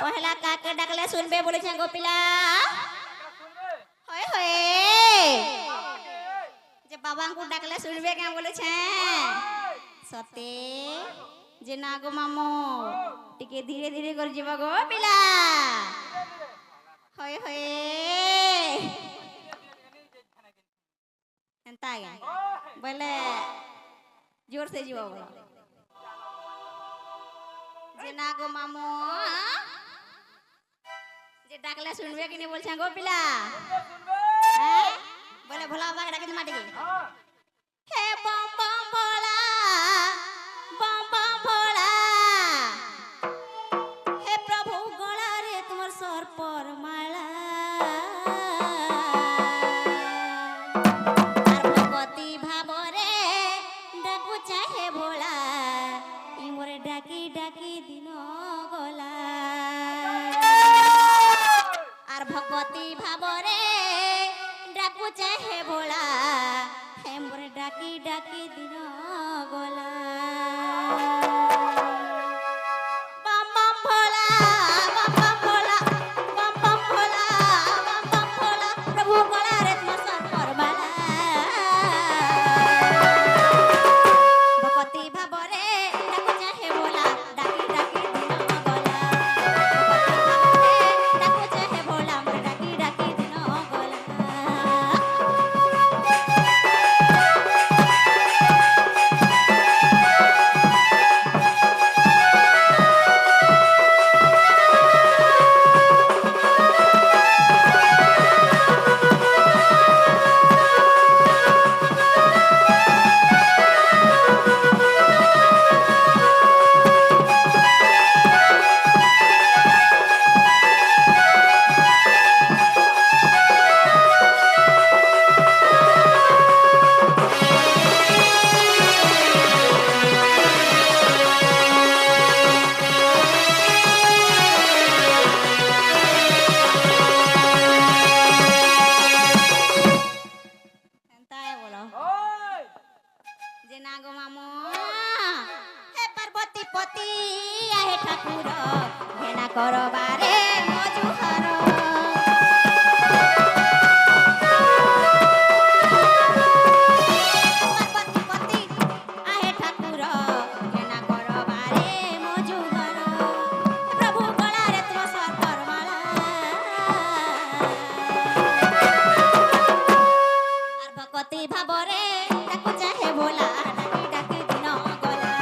पहला काके डाकले सुनबे बोलेছে গোপিলা হয় হয় যে বাবাଙ୍କୁ ডাকলে শুনবে কেন বলেছে সতে যে না গো মামু টিকে ধীরে ধীরে করে ଯିବ গো পিলা হয় হয় এন্তা আগে বলে জোর से ଯିବ বলে যে না গো মামু যে ডাকলে শুনবে কি নি বলছে গো পিলা হ্যাঁ বলে ভোলা বাবা ডাকে মাটি হে বম বম ভোলা হে প্রভু গলারে তোমার সর্পর মালা আর ভগবতী ভাবরে ডাকু চাহে ভোলা ইমরে ডাকি ডাকি দিন গলা আর ভগবতী ভাবরে ডাকু চাহে ভোলা হেমরে ডাকি ডাকি দিন গলা বম বম ভোলা প্রভু গলা রে তোমার সর্পর মালা ভগবতী ভাবরে ডাকু চাহে ভোলা ডাকি ডাকি দিন গলা ডাকু চাহে ভোলা আমরা ডাকি ডাকি দিন গলা এন্তায় বলো যে না গো মামু হে পার্বতী পতি আহে ঠাকুর ঘেনা করবারে মজুহর পার্বতী পতি আহে ঠাকুর ঘেনা করবারে মজুহর প্রভু গলারে তোমার সর্পর মালা আর ভগবতী ভাবরে ডাকু চাহে ভোলা ডাকি ডাকি দিন গলা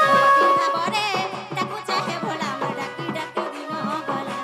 ভগবতী ভাবরে ডাকু চাহে ভোলা আমরা ডাকি ডাকি দিন গলা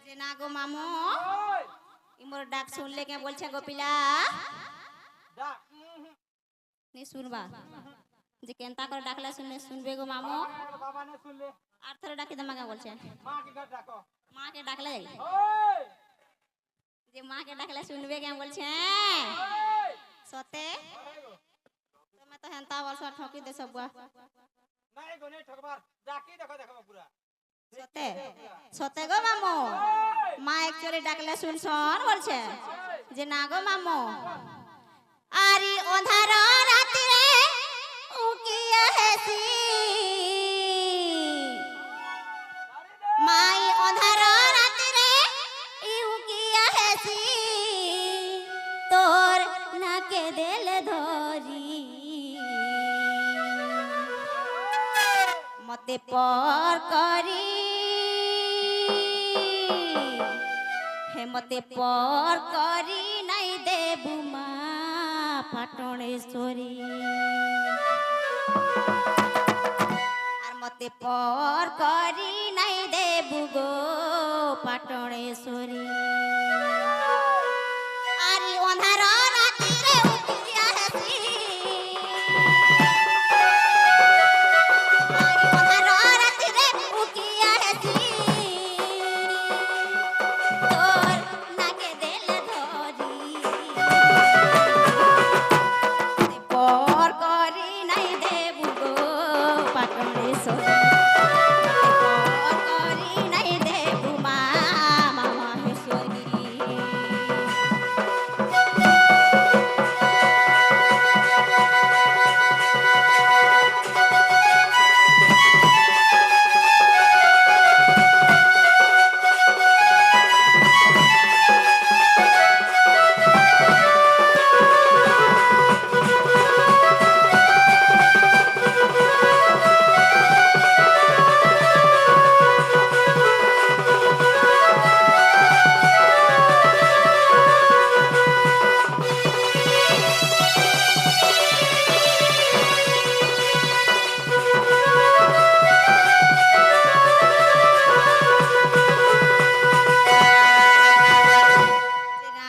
যে না গো মামু ইমর ডাক শুনলে কে বলছে গোপিলা নি শুনবা যে কেনতা করে ডাকলে শুনলে শুনবে গো মামু বাবা ने सुन ले আর থরে ডাকি দমা কে বলছে मां के घर डाको মা কে ডাকলে ओए যে মা কে ডাকলে শুনবে কে বলছে সতে তুমি তো হেনতা বলছ ঠকি দে সব नहीं गोने ठगबार डाकी देखो देखो पूरा সতে সতে গো মামু মা একচুয়ালি ডাকলে শুনছন বলছে যে না গো মামু আরি অন্ধার রাতিরে উকিয়া হেসি মাই অন্ধার রাতিরে উকিয়া হেসি তোর নাকে দেলে ধরি মতে পর করি হে মতে পর করি নাই দেবু মা পাটণেশ্বরী আর মতে পর করি নাই দেবু গো পাটণেশ্বরী আরি অন্ধার রাতিরে উঠিয়া হেসি আরি অন্ধার রাতিরে উঠিয়া হেসি তোর নাকে দেলে ধরি পর করি নাই দেবু গো পাটণেশ্বরী পর করি নাই দেবু মা মাহেশ্বরী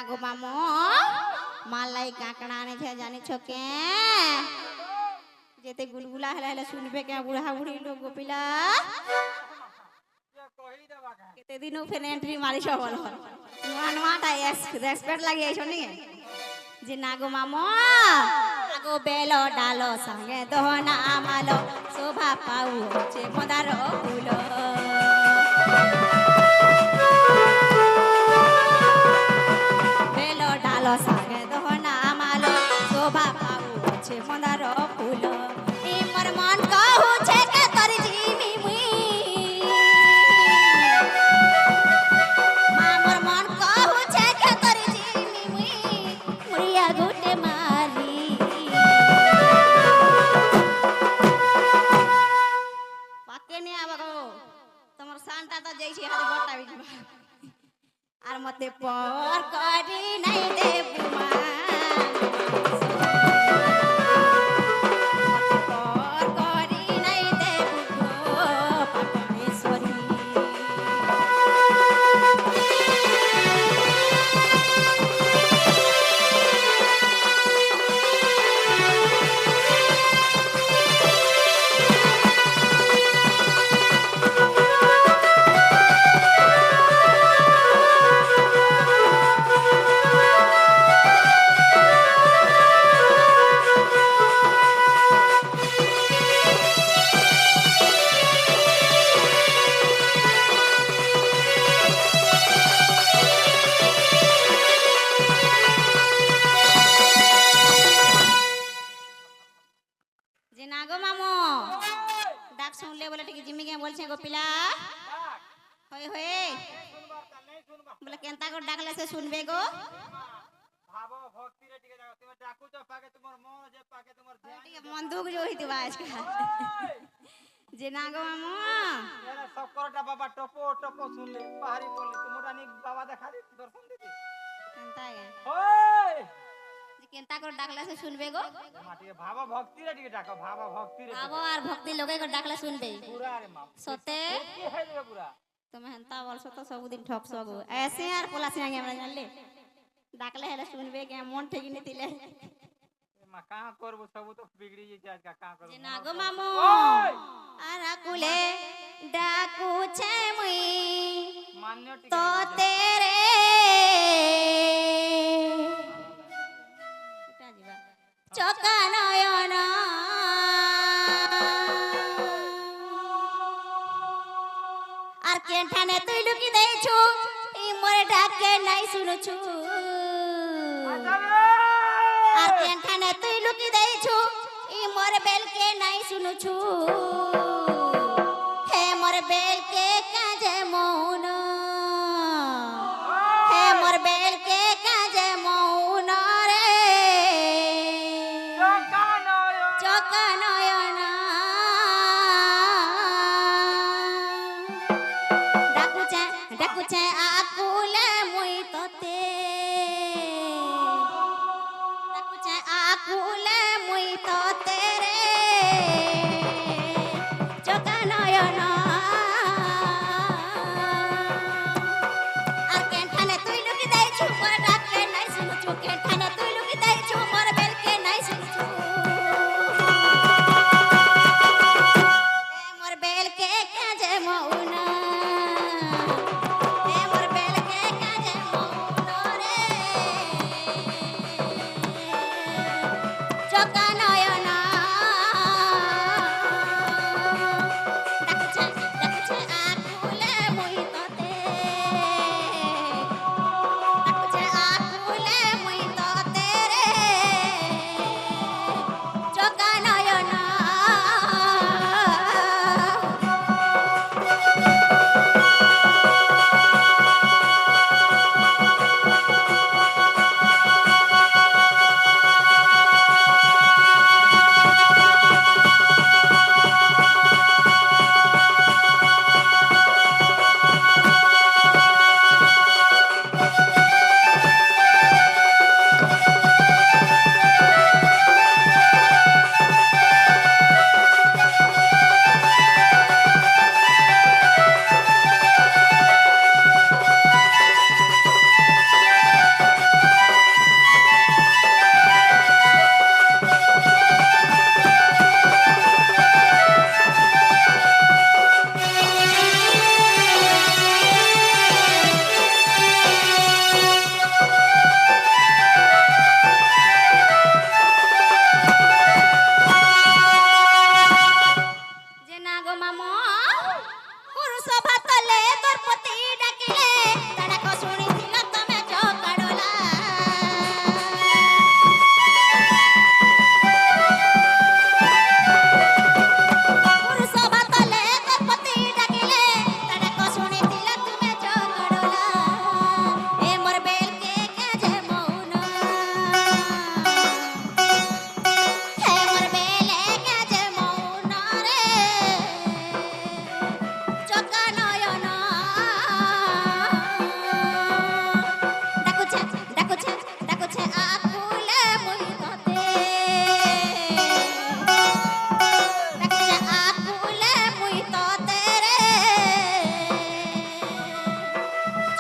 গো মামো মালাই কাঁকড়া আনেছে জানিছ কে যেতে গুলগুলা হেলা হেলা শুনবে কে বুড়া বুড়ি লোক গোপিলা যে কহি দেবা কা কেতে দিনও ফেন এন্ট্রি মারি সবল হল নয়া নয়াটা রেসপেক্ট লাগি আইছ নি যে না গো মামো আগো বেলো ডালো সঙ্গে দহনা আমালো শোভা পাউ হচ্ছে মদার ফুল বেলো ডালো সঙ্গে দহনা আমালো শোভা পাউ হচ্ছে মদার ফুল ই মোর মন কহুছে কে তোর জিমি মুই মা মোর মন কহুছে কে তোর জিমি মুই মুড়িয়া গুটে মারি পাকে নি আবাগো তোমার সানটা তো যাইছি হাতে বড়টা বিজবা আর মতে পর করি নাই দেবু মা মতে পর করি নাই দেবু গো পাটণেশ্বরী যে না গো মামো ডাক শুনলে বলে ঠিক জিমি কে বলছে গোপিলা হই হই শুনবার তা নেই শুনবা বলে কেনতা করে ডাকলে সে শুনবে গো ভাব ভক্তি রে টিকে যাও তুমি ডাকুছ পাকে তোমার মন যে পাকে তোমার ধ্যান ঠিক মন দুঃখ जो হইতে আজকাল যে না গো মামো এরা সব করটা বাবা টপো টপো শুনলে পাহাড়ি বললে তোমরা নি বাবা দেখা দি দর্শন দিতে কেনতা গে ওই যে কেনতা করে ডাকলে সে শুনবে গো মাটিকে ভাব ভক্তি রে টিকে ডাকো ভাব ভক্তি রে আবো আর ভক্তি লোকে করে ডাকলে শুনবে পুরা রে মা সতে কি হয়ে যাবে পুরা তুমি হেনতা বলছো তো সবদিন ঠকছো গো ऐसे আর পোলাসি আগে আমরা জানলে ডাকলে হেলে শুনবে কে মন ঠিক নি দিলে মা কা করব সব তো বিগড়ি যাচ্ছে আজকা কা করব যে না গো মামু ওই আর আকুলে ডাকুছে মুই মান্য টিকে তো তেরে এটা দিবা চকা নয়ন আর কেনঠানে তুই লুকি দেইছু ই মোরে ডাকে নাই শুনুছু আর কেনঠানে তুই লুকি দেইছু ই মোর বেলকে নাই শুনুছু হে মোর বেলকে কাজে মৌন হে মোর বেলকে কাজে মৌন রে চকা নয়ন ডাকুছে ডাকুছে আকুলে মুই তোতে ডাকুছে আকুলে মুই তোতে রে চকা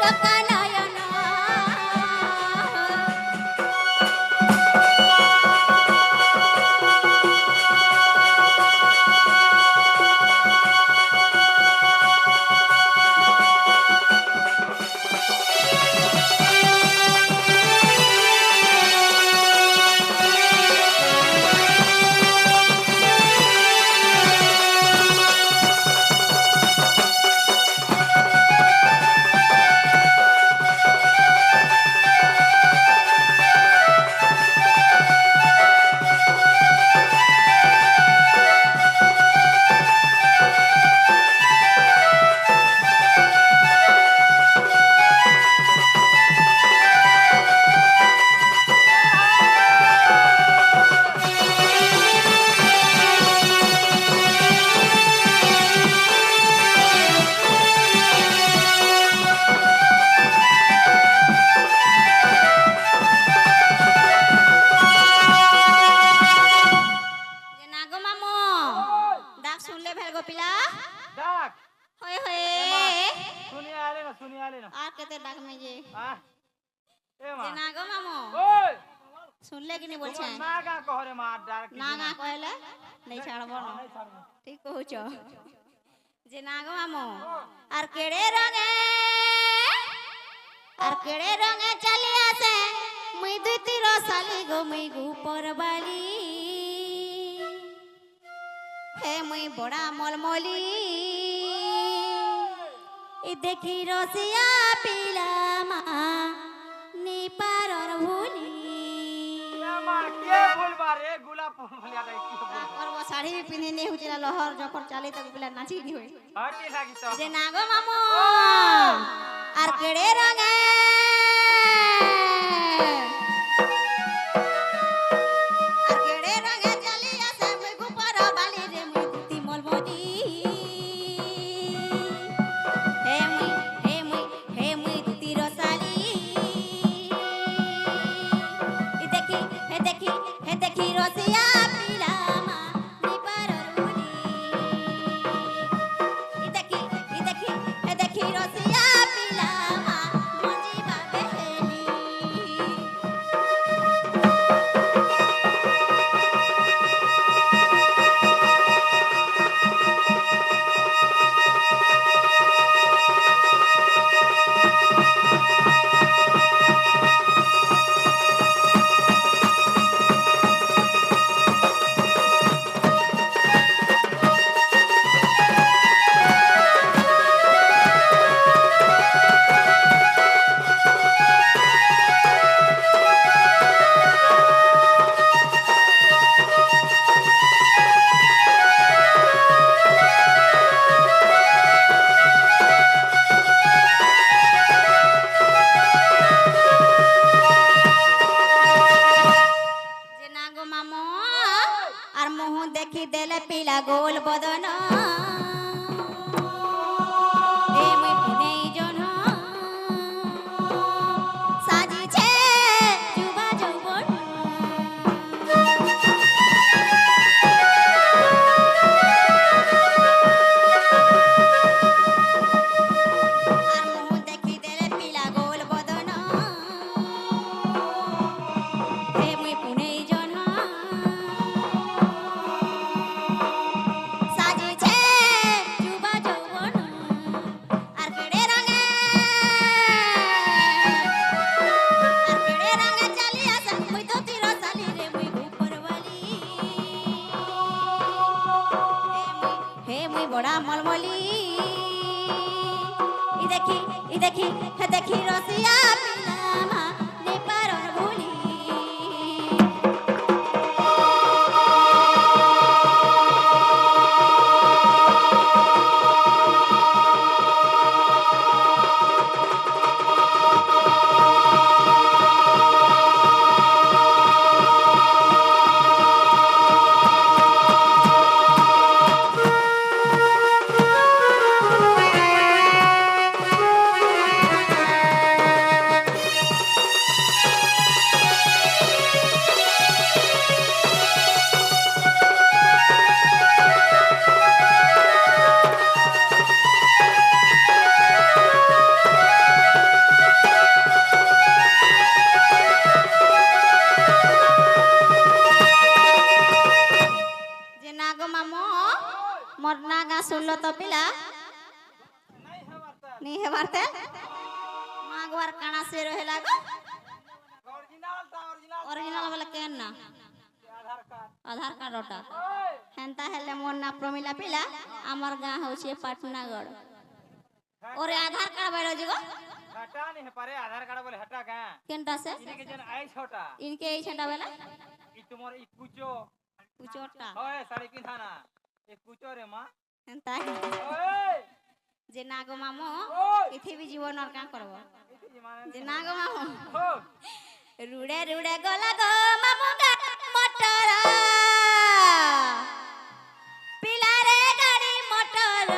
চোখা নয়ন যে না গো মামু ডাক শুনলে ভেল গো পিলা ডাক হয়ে হয়ে শুনিয়া আলে না আর কেতে ডাক মে যে আহ এ মা যে না গো মামু ওই শুনলে কি নি বলছে তোমার না গা কহরে মা ডাক না না কইলে নেই ছাড়ব না নাই ছাড়বো ঠিক কହୁছ যে না গো মামু আর কেড়ে রঙে চলি আসে মুই দুই তীর সালি গো মুই গুপরবালি হে মুই বড়া মলমলি ই দেখি রসিয়া পিলা মা নিপারর ভুলি এ মা কে বলবা রে গোলাপ বলিয়া দাই কি বলবা করব শাড়ি পিনে নে হুচিলা লহর যখন চালি তক পিলা নাচি নি হই হাটি লাগি তো যে না গো মামু আর কেড়ে রঙে আর কেড়ে রঙে চলি আসে মুই গুপর বালি রে মুই দুতি মলমলি হে মুই দুতি রসালি হে দেখি রসিয়া পিলা মা নিপারর ভুলি ই দেখি রসিয়া পিলা মা মঞ্জি বাবে হেলি যে না গো মামু আর মোহ দেখি দেলে পিলা গোল বদন এ মুই পুনেই জন সাজিছে যুবা যৌবন আর মোহ দেখি দেলে পিলা গোল বদন হে মুই পুনেই জন সাজিছে যুবা যৌবন আর কেড়ে রঙে চালি আসে মুই তো তীর সালি রে মুই গুপরবালি হে মুই বড়া মলমলি ই দেখি রসিয়া পিলা মা নিপারর ভুলি तो पिला नहीं है वार्ता नहीं है बारते मागवार काना से रहेला गो ओरिजिनल ओरिजिनल वाला केन ना आधार कार्ड ओटा ओए हेंता हेले मोर ना प्रमिला पिला हमर गां होछे पाटनागढ़ और आधार कार्ड बैरो जीगो हटा नहीं है पारे आधार कार्ड बोले हटा का केनटा से इनके जन आई छोटा इनके ई छटा वाला ई तुम्हारे ई कुचो उचोटा ओए साड़ी पिंधाना ये कुचो रे मां हेंता ओए जे नागो मामो ओए इथे भी जीवन और का करबो इति माने जे नागो मामो हो रुड़े रुड़े गला गो मामो गा मोटर पिला रे गाड़ी मोटर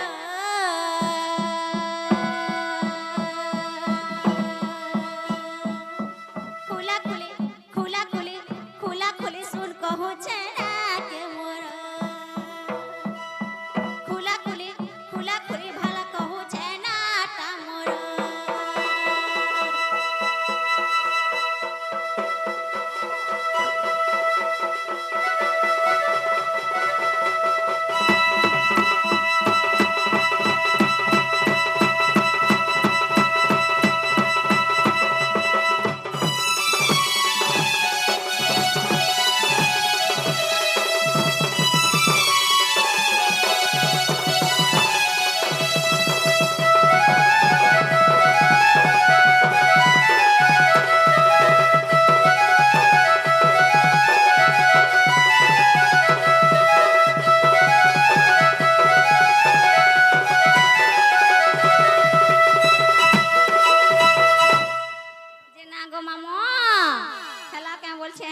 खुला खुली खुला खुली खुला खुली सुन कहूँ छेना के मोर खुला खुली भला कहूँ छेना ता मोर যে না গো মামা খেলা কেন বলছে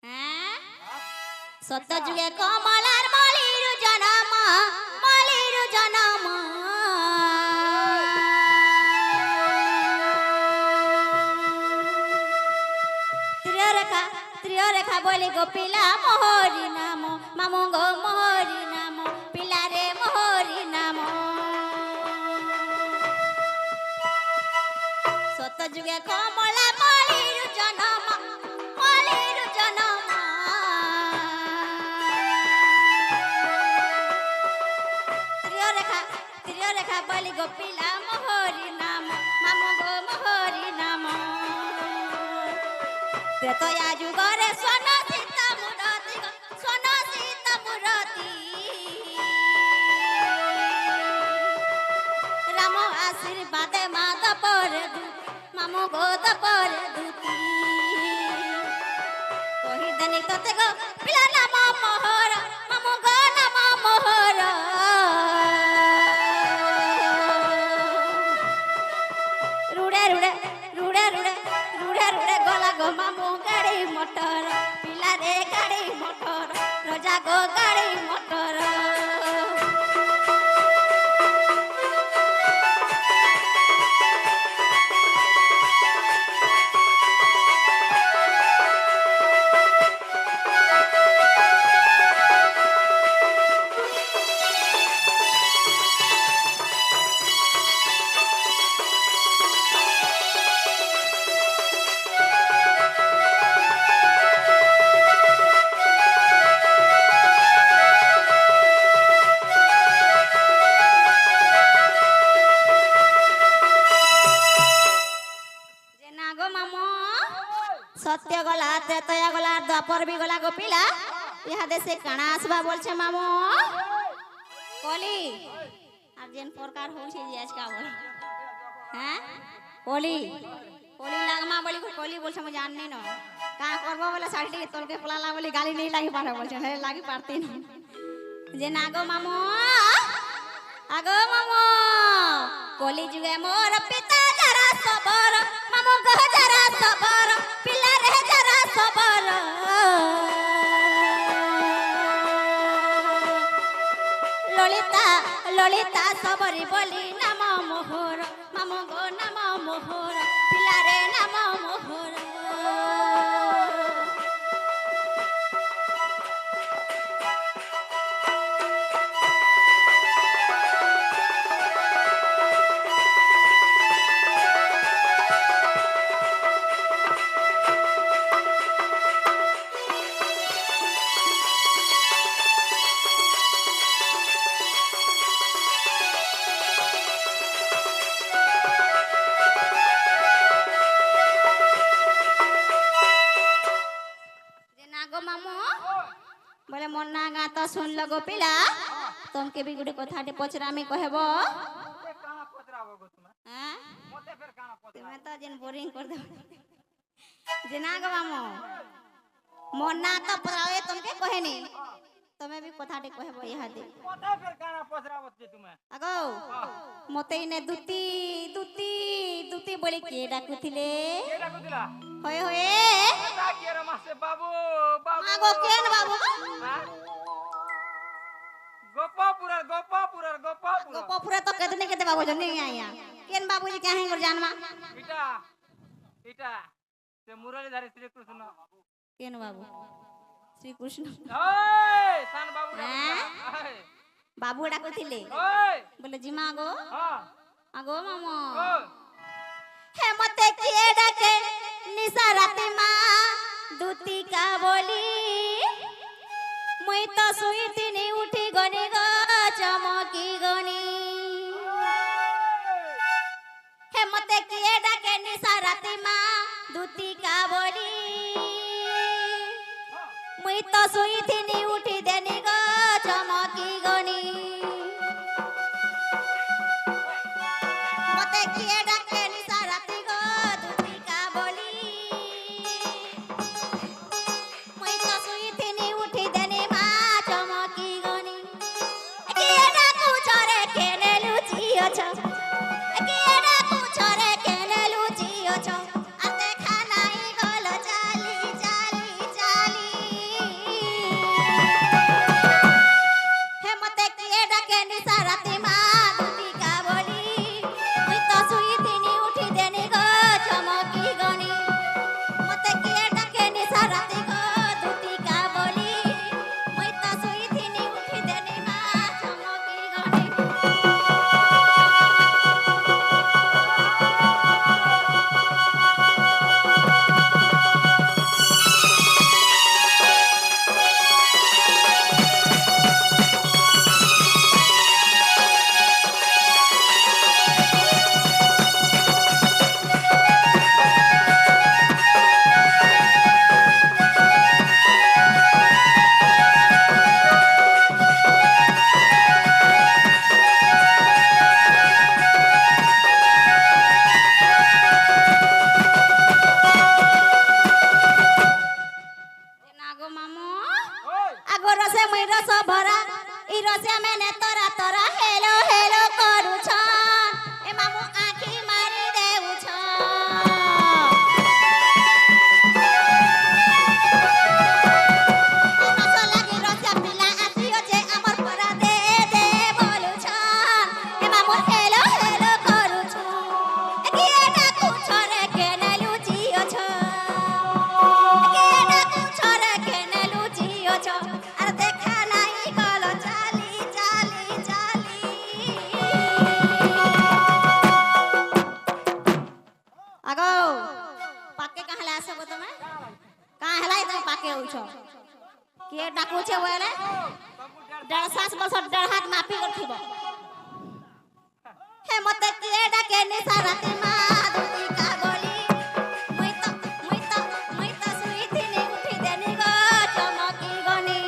হ্যাঁ সত্য যুগে কমলার মলির জনম ত্রিয় রেখা বলি গো পিলা মোহরি নাম মামু গো মোহরি নাম পিলা রে মোহরি নাম সত্য যুগে কমলা মলির জনম ত্রিয় রেখা বলি গো পিলা মোহরি নাম মামু গো মোহরি নাম ত্রেতয়া যুগরে সোনা সীতা মুরতি গো সোনা সীতা মুরতি রাম আশীর্বাদে মাদ পরে মামু গোদ পরে দুতি কহি দেনি তোতে গো পিলা নাম মোহর মামু গো নাম মোহর রুড়ে রুড়ে রুড়ে রুড়ে রুড়ে রুড়ে গলা গো মামু গাড়ি মোটর পিলা রে গাড়ি মোটর রোজা গো গাড়ি মোটর যে না গো মামো সত্য গলা ত্রেতয়া গলা দ্বাপর বি গলা গো পিলা ইহা দেশে কানা আসবা বলছে মামো কলি আর যেন প্রকার হচ্ছে যে আজকা বল হ্যাঁ কলি কলি লাগমা বলি কলি বলছে আমি জানি না কা করব বলে শাড়িটি তোলকে পলালা বলি গালি নেই লাগি পারে বলছে হে লাগি পারতে না যে না গো মামো আগো মামো কলি যুগে মোর পিতা যারা সবর মামু গো যারা সবর পিলা রে যারা সবর ললিতা ললিতা সবরি বলি নাম মোহর মামু গো নাম মোহর পিলা রে নাম মোহর শুনল গো পিলা তোমাকে বি গুড়ে কথাটে পচরামি কহেব মতে কানা পচরাবো গো তুমি হ্যাঁ মতে ফের কানা পচরা তুমি তো যেন বোরিং করে দো যে না গো মামো মোর না তো পড়াওয়ে তোমাকে কহেনি তুমি বি কথাটে কহেব ইহাদে মতে ফের কানা পচরাবো যে তুমি আগো মতে নে দুতি দুতি দুতি বলে কে ডাকুছিলে কেডা কইলা হয়ে হয়ে তা কি রে মাসে বাবু বাবু আগো কেন বাবু হ্যাঁ? গোপাপুরের গোপাপুরের গোপাপুর গোপপুরে তো কেতনে কেতে বাবু জনে আইয়া কেন বাবু जी काहे कर जानवा এটা এটা সে মুরলীধারী শ্রীকৃষ্ণ কেন বাবু শ্রীকৃষ্ণ ওই সান বাবু হ্যাঁ? এই বাবু ডাকুଥିଲେ ওই বলে জিমা গো হ্যাঁ আগো মামো ওই হে মতে কিয়ে ডাকে নিশা রাতে মা দুতি কা বলি মুই তো শুইতিনি উঠি গনি গো চমকি গনি হে মতে কিয়ে ডাকে নিশা রাতে মা দুতি কা বলি মুই তো শুইতিনি উঠি দেনি গো চমকি গনি মতে কিয়ে ডাকে নিশা রাতে গো দুতি কা বলি মুই তো শুইতিনি উঠি দেনি মা চমকি গনি কিয়ে ডাকু চরে কেনে লুচিয়েছ কিয়ে ডাকু চরে কেনে লুচিয়েছ আর দেখা নাই গল চালি চালি চালি হে মতে কিয়ে ডাকে নিশা রাতে মা দুতি কা বলি মুই তো শুইতিনি উঠি দেনি গো চমকি গনি মতে কিয়ে ডাকে নিশা রাতে গো দুতি কা বলি মুই তো শুইতিনি উঠি দেনি মা চমকি গনি না গো মামো ওই আগো রসে মুই রস ভরা ই রসে মেনে তোরা তোরা হেলো হেলো করুছ এ মামু আখি মারি দেউছ রস লাগি রসে পিলা আসিওছে আমার পরা দে দে বলুছ এ মামু হেলো হেলো করুছ এ কিয়ে ডাকু ছরে কেনে লুচিওছ কিয়ে ডাকু ছরে কেনে লুচিওছ আর দেখা নাই গল চালি চালি চালি আগো পাকে কাহলে আসবো তুমি কাহলাই তুমি পাকে উছ কে ডাকুছে বলে বাবু ডর 1.5 বছর 1.5 হাত মাপি করথিব হে মতে কিয়ে ডাকে নিশা রাতে মা দুতি কা বলি মুই তো শুইতিনি উঠি দেনি গো চমকি গনি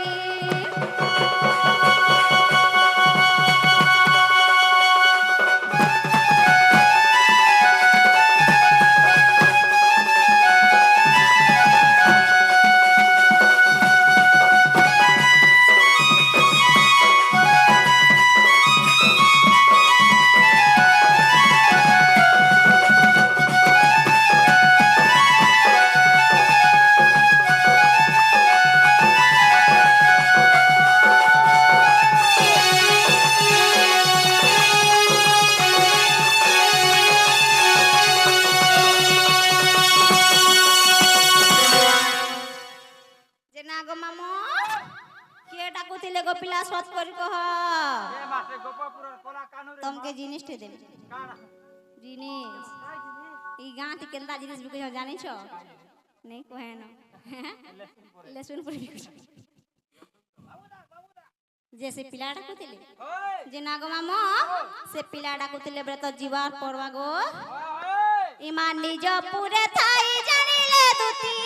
যে না গো মামো কে ডাকুଥିଲେ গো পিলা সৎ করি কহ এ মাসে গোপাপুরের কোলা কানুরে তোমাকে জিনিসটে দেবে কানা জিনিস তাই জিনিস এই গাঁতে কেনটা জিনিস বিকে জানিছ নেই কহে না লেসুন পরে বিকে যে সে পিলা ডাকুଥିଲେ ওই যে না গো মামো সে পিলা ডাকুଥିଲେ বেলে তো জীবার পড়বা গো ওই ইমান নিজ পুরে থাই জানিলে দুতি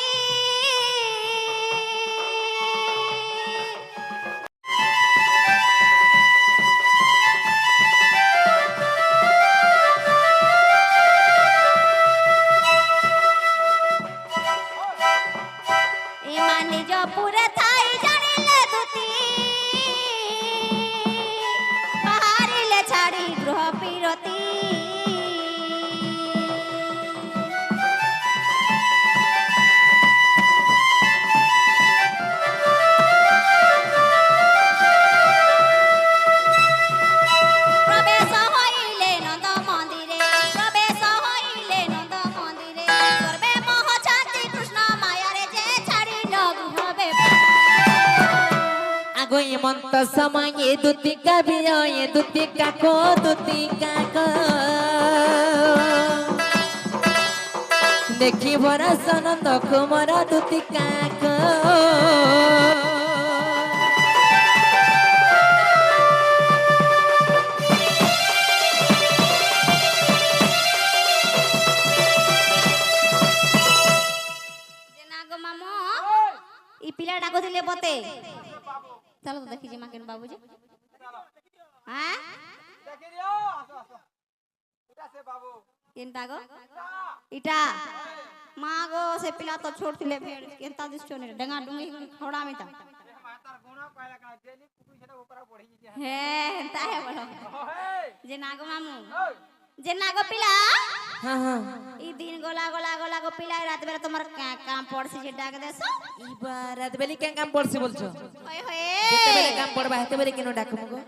হেমন্ত সময়ে দুতিকা বিয়ে দুতিকা কো দুতিকা কো দেখিব রসনন্দ কুমার দুতিকা কো যে না গো মামু ই পিলা ডাকো দিলে বতে চলো তো দেখি যে মা কেন বাবুজি হ্যাঁ দেখি রিও আসো আসো এটা সে বাবু কেনটা গো ইটা মা গো সে পিলা তো ছোট ଥିଲେ ফের কেনতা দিছো নে ডঙ্গা ডুঙ্গি খড়া মিতা মাতার গুণা কয়লা কাজ ডেলি কুকুই সেটা উপরে পড়ে গিয়ে হ্যাঁ তাই বলো ওই যে না গো মামু ওই যে না গো পিলা হ্যাঁ হ্যাঁ ই দিন গোলা গোলা গোলা গো পিলা রাত বেলা তোমার কাম পড়ছি যে ডাক দেছো এবার রাত বেলি কেন কাম পড়ছি বলছো হই হই যেতে বেলে কাম পড়বা হেতে বেলে কেন ডাকমু গো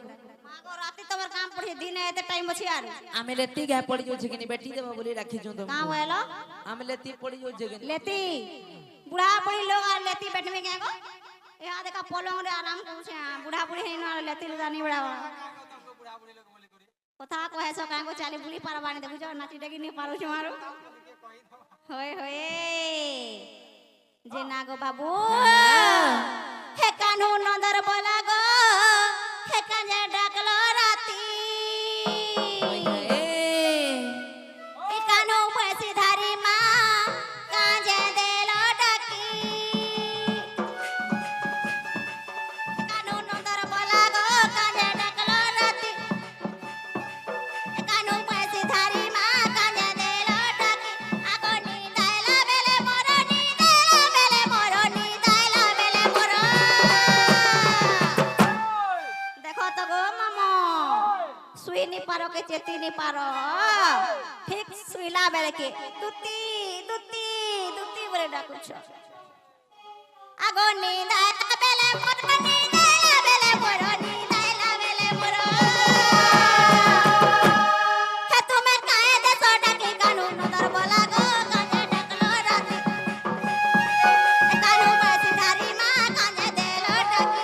মা গো রাতে তোমার কাম পড়ছি দিনে এতে টাইম আছে আর আমি লেতি গা পড়ি যাচ্ছে কিনি বেটি দেব বলি রাখি জুন का होएलो আমি লেতি পড়ি যাচ্ছে কিনি लेती बुढ़ा बुढ़ी लोग आ लेती बैठ में क्या को यहाँ देखा पलंग रे आराम करू छे बुढ़ा बुढ़ी है ना लेती ले जानी बड़ा বুড়া বুড়ি লোক বলি করি कथा को है सो काको चाली बुली पारबानी देखु जो नाची डेगी नहीं पारू छ मारू होय होय जे नागो बाबू हे कान्हू नंदर बोला गो हे काजे डाकलो राती ए कान्हू पैसी धारी माँ काजे देलो डाकी कान्हू नंदर बोला गो काजे डाकलो राती ए कान्हू पैसी धारी माँ काजे देलो डाकी आगो नी दाइला बेले मोरो नी दाइला बेले मोरो नी दाइला बेले मोरो देखो तो गो मामो सुई नहीं पारो के चेती नहीं पारो ठीक सुईला बेले के दुती दुती दुती बोले डाकू छो आगो नी दाइला बेले मोरो नी दाइला बेले मोरो नी दाइला बेले मोरो हे तुम्हें काहे दे सो डाके कानू नदर बोला गो काजे डाकलो राती ए कानू बासी धारी माँ काजे देलो डाकी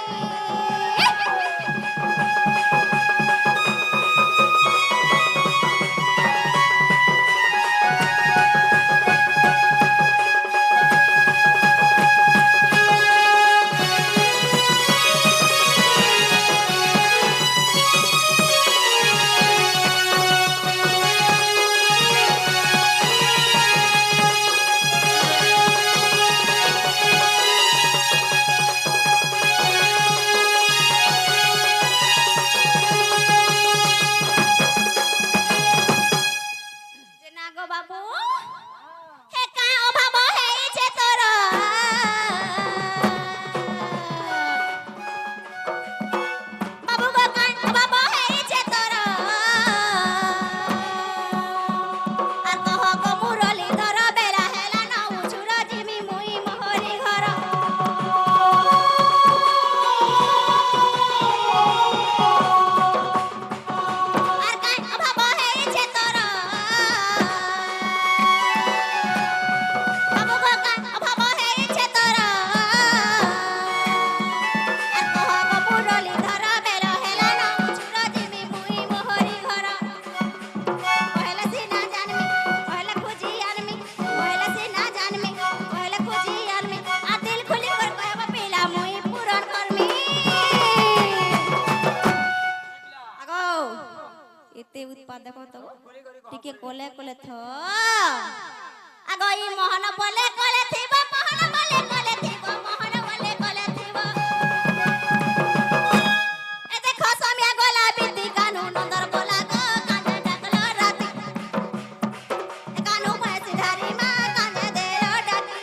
যে না গো বাবু হে কা অভাব হেইছে তোর বাবু গো কা অভাব হেইছে তোর আর কহ গো মুরলি ধর বেলা হেলা না উছুর জিমি মুই মোহরি ঘর আর কা অভাব হেইছে তোর বাবু গো কা অভাব হেইছে তোর আর কহ গো মুরলি ধর বেলা হেলা না উছুর জিমি মুই মোহরি ঘর পহেলা সিনা জানমি পহেলা খুঁজি আনমি পহেলা সিনা জানমি পহেলা খুঁজি আনমি আর দিল খুলি কর কহব পিলা মুই পূরণ করমি আগো এতে উৎপাদ দেখো তো টিকে কোলে কোলে থ আগো ই মোহন বলে কোলে থিব মোহন বলে কোলে থিব মোহন বলে কোলে থিব এ দেখো সমিয়া গোলা বিতি কানু নন্দর গোলা গো কাঁদে ডাকলো রাতি এ কানু पैसी धारी माँ कांजे देलो डाकी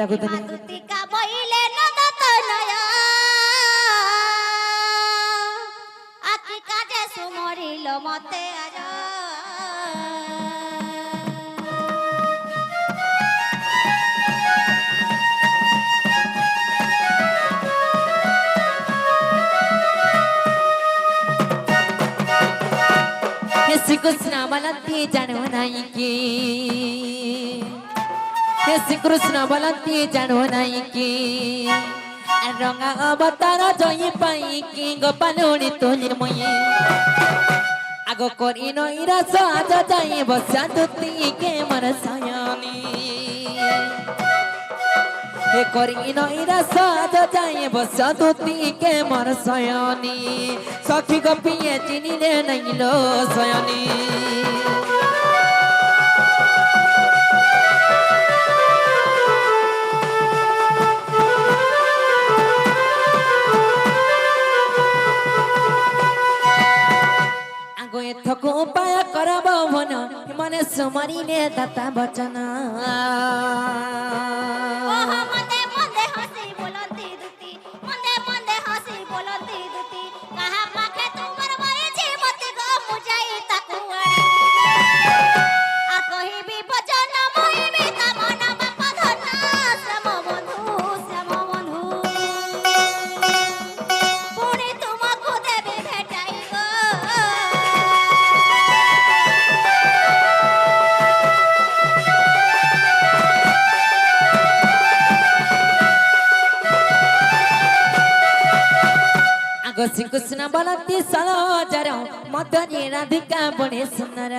ডাকুতনি দুতিকা বইলে নদত নয় আকি কাজে সুমরিল মতে আজ हे श्री कृष्ण बलती जानो नहीं की हे श्री कृष्ण बलती जानो नहीं की रंगा अवतार जई पाई की गोपालुनी तो निर्मयी आगो करी नईरा साज जाई बसा दुती के मर सयानी हे करी नईरा साज जाई बसा दुती के मर सयानी सखी गोपिए चिनिले नहीं लो सयानी थको उपाय करब भन मन सुमरी ने दत्ता बचन ओह मते मते हसी बोलती दुती मते मते हसी बोलती दुती कहा पाखे तुमर मरे छी मते गो मुजाई तकुआड़ी आ कहि भी बचन मोहि भी तमन बाप धना श्याम बंधु पुणी तुमको देबे भेटाई गो आगो श्री कृष्ण बलती सरोजर मदनी राधिका बड़े सुंदर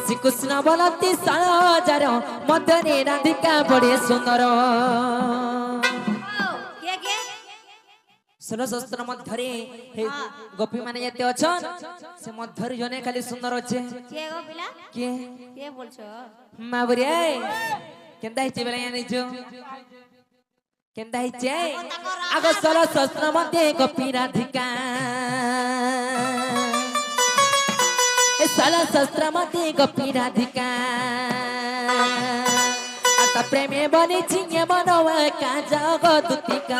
श्री कृष्ण बलती सरोजर मदनी राधिका बड़े सुंदर के षोल शस्त्र मध्यरे हे गोपी माने जेते अछन से मध्यरे जने खाली सुंदर अच्छे के गो पिला के के बोलछो माबुरे केंदा हिचे बेला यानी जो केंदा हिचे आगो षोल शस्त्र मध्य गोपी राधिका ए षोल शस्त्र मध्य गोपी राधिका आता प्रेमे बनी छिए मनवा का जगदुती का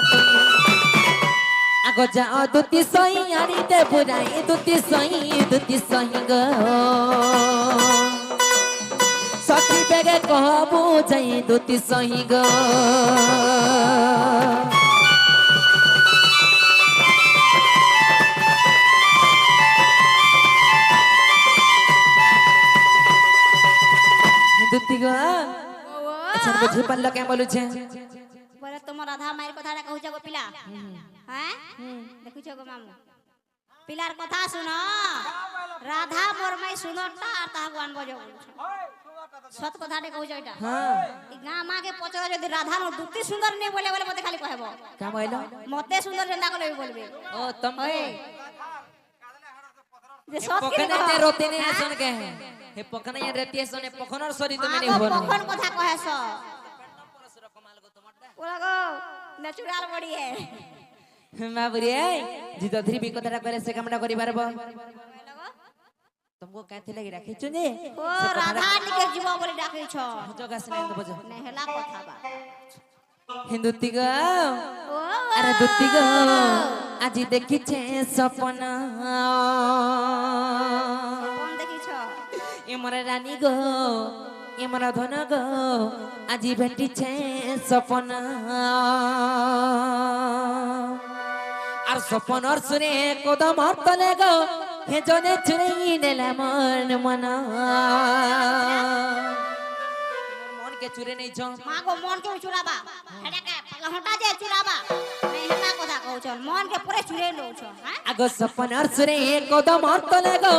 आगो जा दुती सही आनी ते बुराई दुती सही गो सखी बेगे कहबू जाई दुती सही गो दुती गो अच्छा बुझी पल्लो के बोलू छे बोले तुम राधा मायर कथाटा कहू गो पिला हैं देखू गो मामू पिलार कथा सुनो राधा मोर माई सुनता আর তা গান বজো সত কথাটা कहू এটা हां ই গাঁ মা के পচরা যদি রাধা নো দুতি সুন্দর নে বলে বলে মতে খালি কহেব का बोलो মতে সুন্দর জেন্দা কলে বলবে ओ तुम যে সত কি पकने ते रोते ने सुन के हे पकने या रेती सुने पकनर सरी तो मैंने हो কখন কথা কহেছ ওলা গো ন্যাচুরাল বডি है बाबुरे जी धरी भी कथाटा करे से कामटा करि पारबो तुमको काथे लगी राखी चुने ओ राधा निके जीव बोली डाकै छ जगा से नहीं बजो ने हेला कथा बा हिंदुती गो ओ अरे दुती गो आज देखी छे सपना कोन देखि छ ए मोर रानी गो ए मोर धन गो आज भेटी छे सपना আর সপনর সুরে কদম তলে গো হে জনে চুরি নেলা মন মন মন কে চুরে নেই ছ মা গো মন के चुराबा हेडा के पगहटा जे चुराबा ने हेला कथा कहू छ मन के पूरे चुरे लो छ हैं আগো সপনর সুরে কদম তলে গো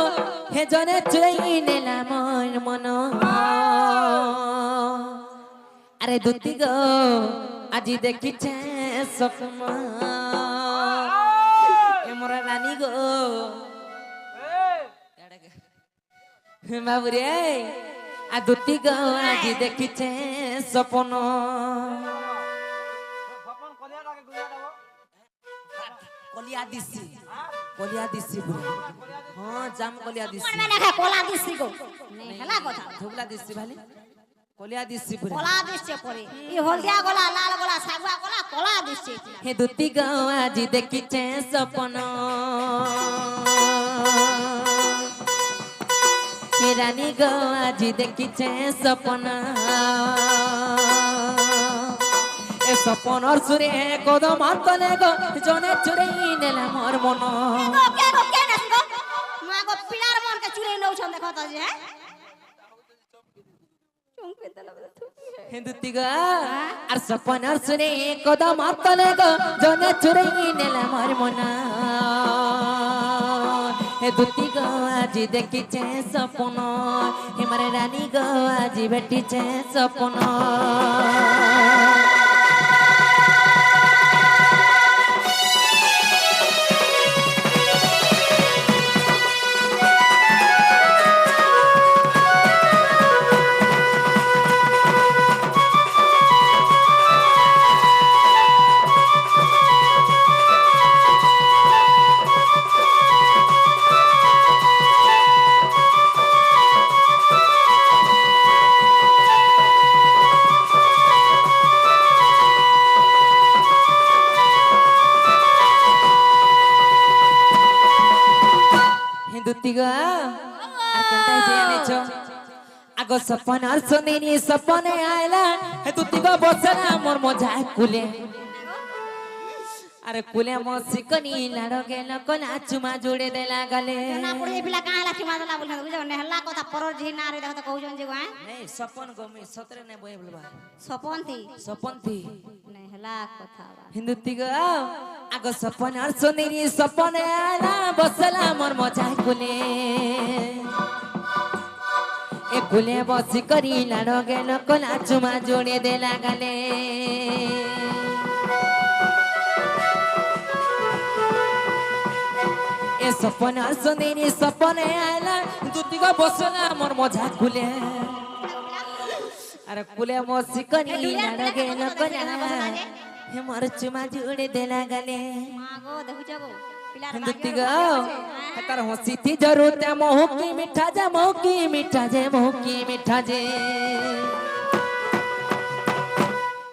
হে জনে চুরি নেলা মন মন আরে দুতি গো আজি দেখিছে স্বপ্ন मोरा रानी गो बाबुरे आ दुती गो आज देखी छे सपन भपन कलिया लागे गुजर কলিয়া দিছি পুরা হ্যাঁ জাম কলিয়া দিছি কোন মানে কলা দিছি গো নে হেলা কথা ধুবলা দিছি ভালি কলিয়া দিছি পুরা কলা দিছে পরে ই হলদিয়া গলা লাল গলা সাগুয়া গলা কলা দিছে হে দুতি গাও আজি দেখিছে সপন হে রানী গাও আজি দেখিছে সপন এ সপনর সুরে কদম তলে গো জনে চুরে নেলা মোর মন কে নাচ গো মা গো পিলার মন কে চুরে নউছন দেখো তো যে চুমকে দেলা বলে থুকি রে হিন্দুতি গো আর সপনর সুরে কদম তলে গো জনে চুরে নেলা মোর মন হে দুতি গো আজি দেখিছে সপন হে মারে রানী গো আজি ভেটিছে সপন হিন্দুতিগা আর কেনটা যে আনেছো আগো সপনার সুনিনি সপনে আইলা হিন্দুতিগা বসনা মোর মজা কুলে আরে কুলে মো সিকনি লাড় গেল কোলা চুমা জুড়ে দেলা গলে না পড়ে পিলা কালা চুমা দেলা বলছ বুঝো নে হেলা কথা পরর জি না রে দেখো তো কউজন যে গো নাই সপন গমি সতরে নে বই বলবা সপন্তি নে হেলা কথা বা হিন্দুতিগা আগো সপনার সুনিনি সপনে আইলা বসলা মোর মজা কুলে এ কুলে বসি করি লাড় গেল কোলা চুমা জুড়ে দেলা গলে এ সপনার সুনিনি সপনে আইলা দুতিগা বসলা মোর মজা কুলে আর কুলে বসি করি লাড় গেল কোলা হে মোর চুমা জুড়ে দেলা গলে মা গো দেখুছ গো পিলার হিন্দুতি গো তার হসি থি জরুরতে মোহ কি মিঠা যে মোহ কি মিঠা যে মোহ কি মিঠা যে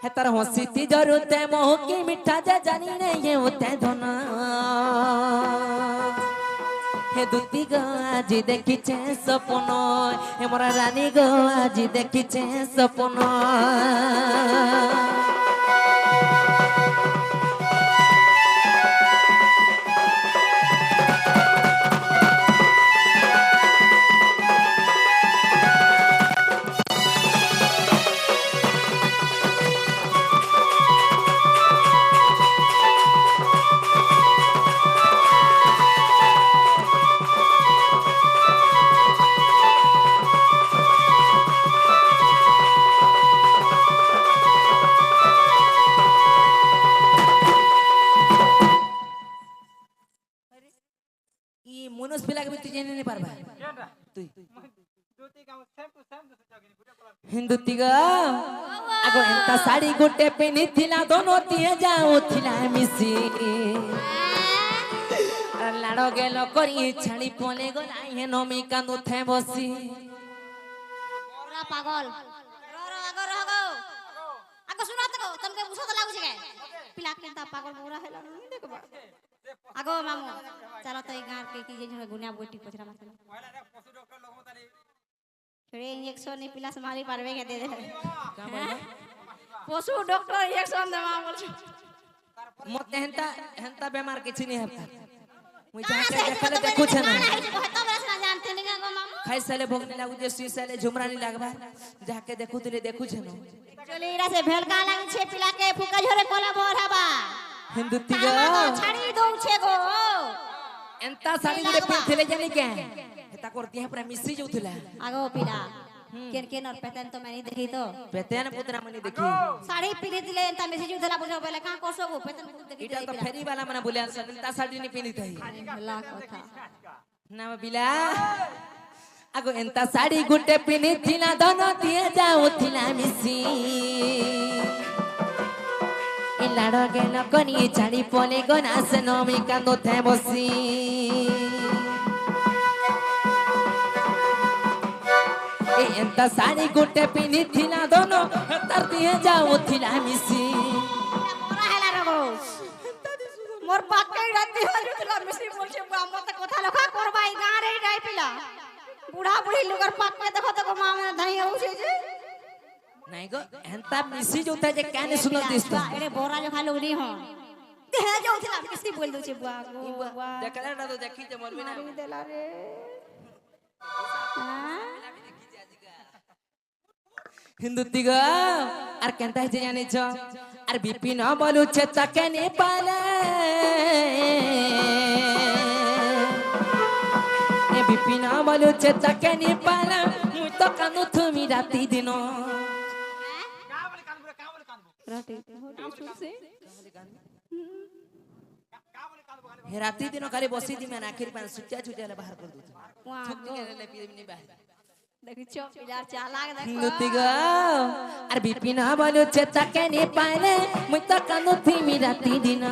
হে তার হসি থি জরুরতে মোহ কি মিঠা যে জানি নে ये होते ধনা হে দুতি গো আজি দেখিছে সপন হে মোরা রানী গো আজি দেখিছে সপন মনোজ পিলাকে তুই জেনে নি পারবা কেনরা তুই দুতি গাও সেম টু জগিনি গুটা কলা হিন্দুতিগা আগো এন্তা শাড়ি গোটে পিনিথিলা দোনো দিয়ে যাউথিলা মিশি আর লাড় গেল করি ছাড়ি পলে গলা হে নমি কান্দু থে বসি ওরা পাগল র গো আগো শুনো তো তমকে বুঝো তো লাগুছে কে পিলা কেনতা পাগল বুড়া হেলা নি দেখবা আগো মামু চলো তো এই গাঁর के की जे गुनिया बोटी पछरा माथे পয়লা দেখ পশু ডক্টর লগো তারি रे इंजेक्शन नी पिला से मारी पारबे के दे दे का बोलबा पशु डॉक्टर इंजेक्शन देवा बोल मते हेंता हेंता बीमार किछि नहीं हता मुई जहां के देखले देखु छ ना कहता बरस ना जानते नहीं गो मामू खाई साले भोगने लागु जे सुई साले झुमरा नहीं लागबा जहां के देखुतले देखु छ ना चले इरा से भेलका लाग छे पिला के फुका झोरे कोला बोराबा हिंदुतिगा छाड़ी दउ छे गो एंता साड़ी गुडे पिनथिले जानी के हेता करती है पूरा मिसी जोथला आगो पिला केन केन और पेतन तो मैं नहीं देखी तो पेतेन पुत्रा मनी देखी साड़ी पिने दिले एंता मैसेज उधला बुझो बोले का कोसो गो पेतन को देखी इटा तो फेरी वाला मने बोले एंता साड़ी नहीं पिनी थई हला कथा ना बिला आगो एंता साड़ी गुटे पिनी थिला दोनो दिए जाओ थिला मिसी এ লাড় গেল কনি ছাড়ি পলে গনা সে নমি কান্দো থে বসি এ এন্তা শাড়ি গোটে পিনি থিলা দোনো তার দিয়ে যাও থিলা মিশি মোরা হেলা রগো মোর পাকে রাতি হইছিল মিশি বলছে মতে কথা লেখা করবাই গাঁরে যাই পিলা বুড়া বুড়ি লোকর পাকে দেখো তো মা মানে ধাই হউছে যে নাই গো এন্তা মিশি যোতা যে কানে শুনো দিস তো এরে বড়া যে খালো নি হ দেহে যাউছিলা মিশি বল দউছে বুয়া গো বুয়া দেখলা না তো দেখি যে মরবি না মারি দেলা রে হ্যাঁ হিন্দু তিগ আর কেনতা হইছে জানিছ আর বিপিন বলুছে তাকে নে পালে এ বিপিন বলুছে তাকে নে পালে মুই তো কানু তুমি রাতি দিন কা বলে কানবো রাতে শুনছে কা বলে কানবো খালি হে রাতি দিন খালি বসি দিমে না আখির পান সুচ্চা সুচ্চা বাহার করে দউছ ওয়া ছুটি গেলে পিদিনি বাহার দেখিছ পিলার চালাক হিন্দু দেখো তিগ আর বিপিন বলুছে তাকে নে পালে মুই তো কানু তুমি রাতি দিন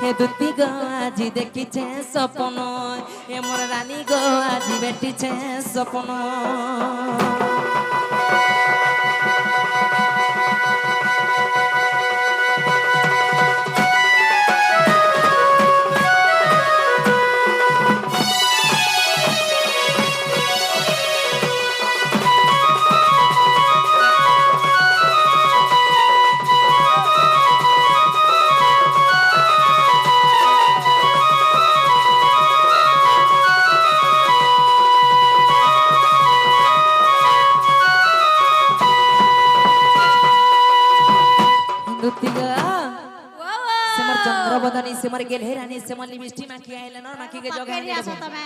হে দুতি গো আজি দেখিছে স্বপ্ন এ মোর রানী গো আজি বেটিছে স্বপ্ন हिंदू तिग सेमर चंद्रबदनी सेमर गेलहेरानी सेमर लिपस्टिक माखी आइले न माखी के जगह पकड़ी आसो तमे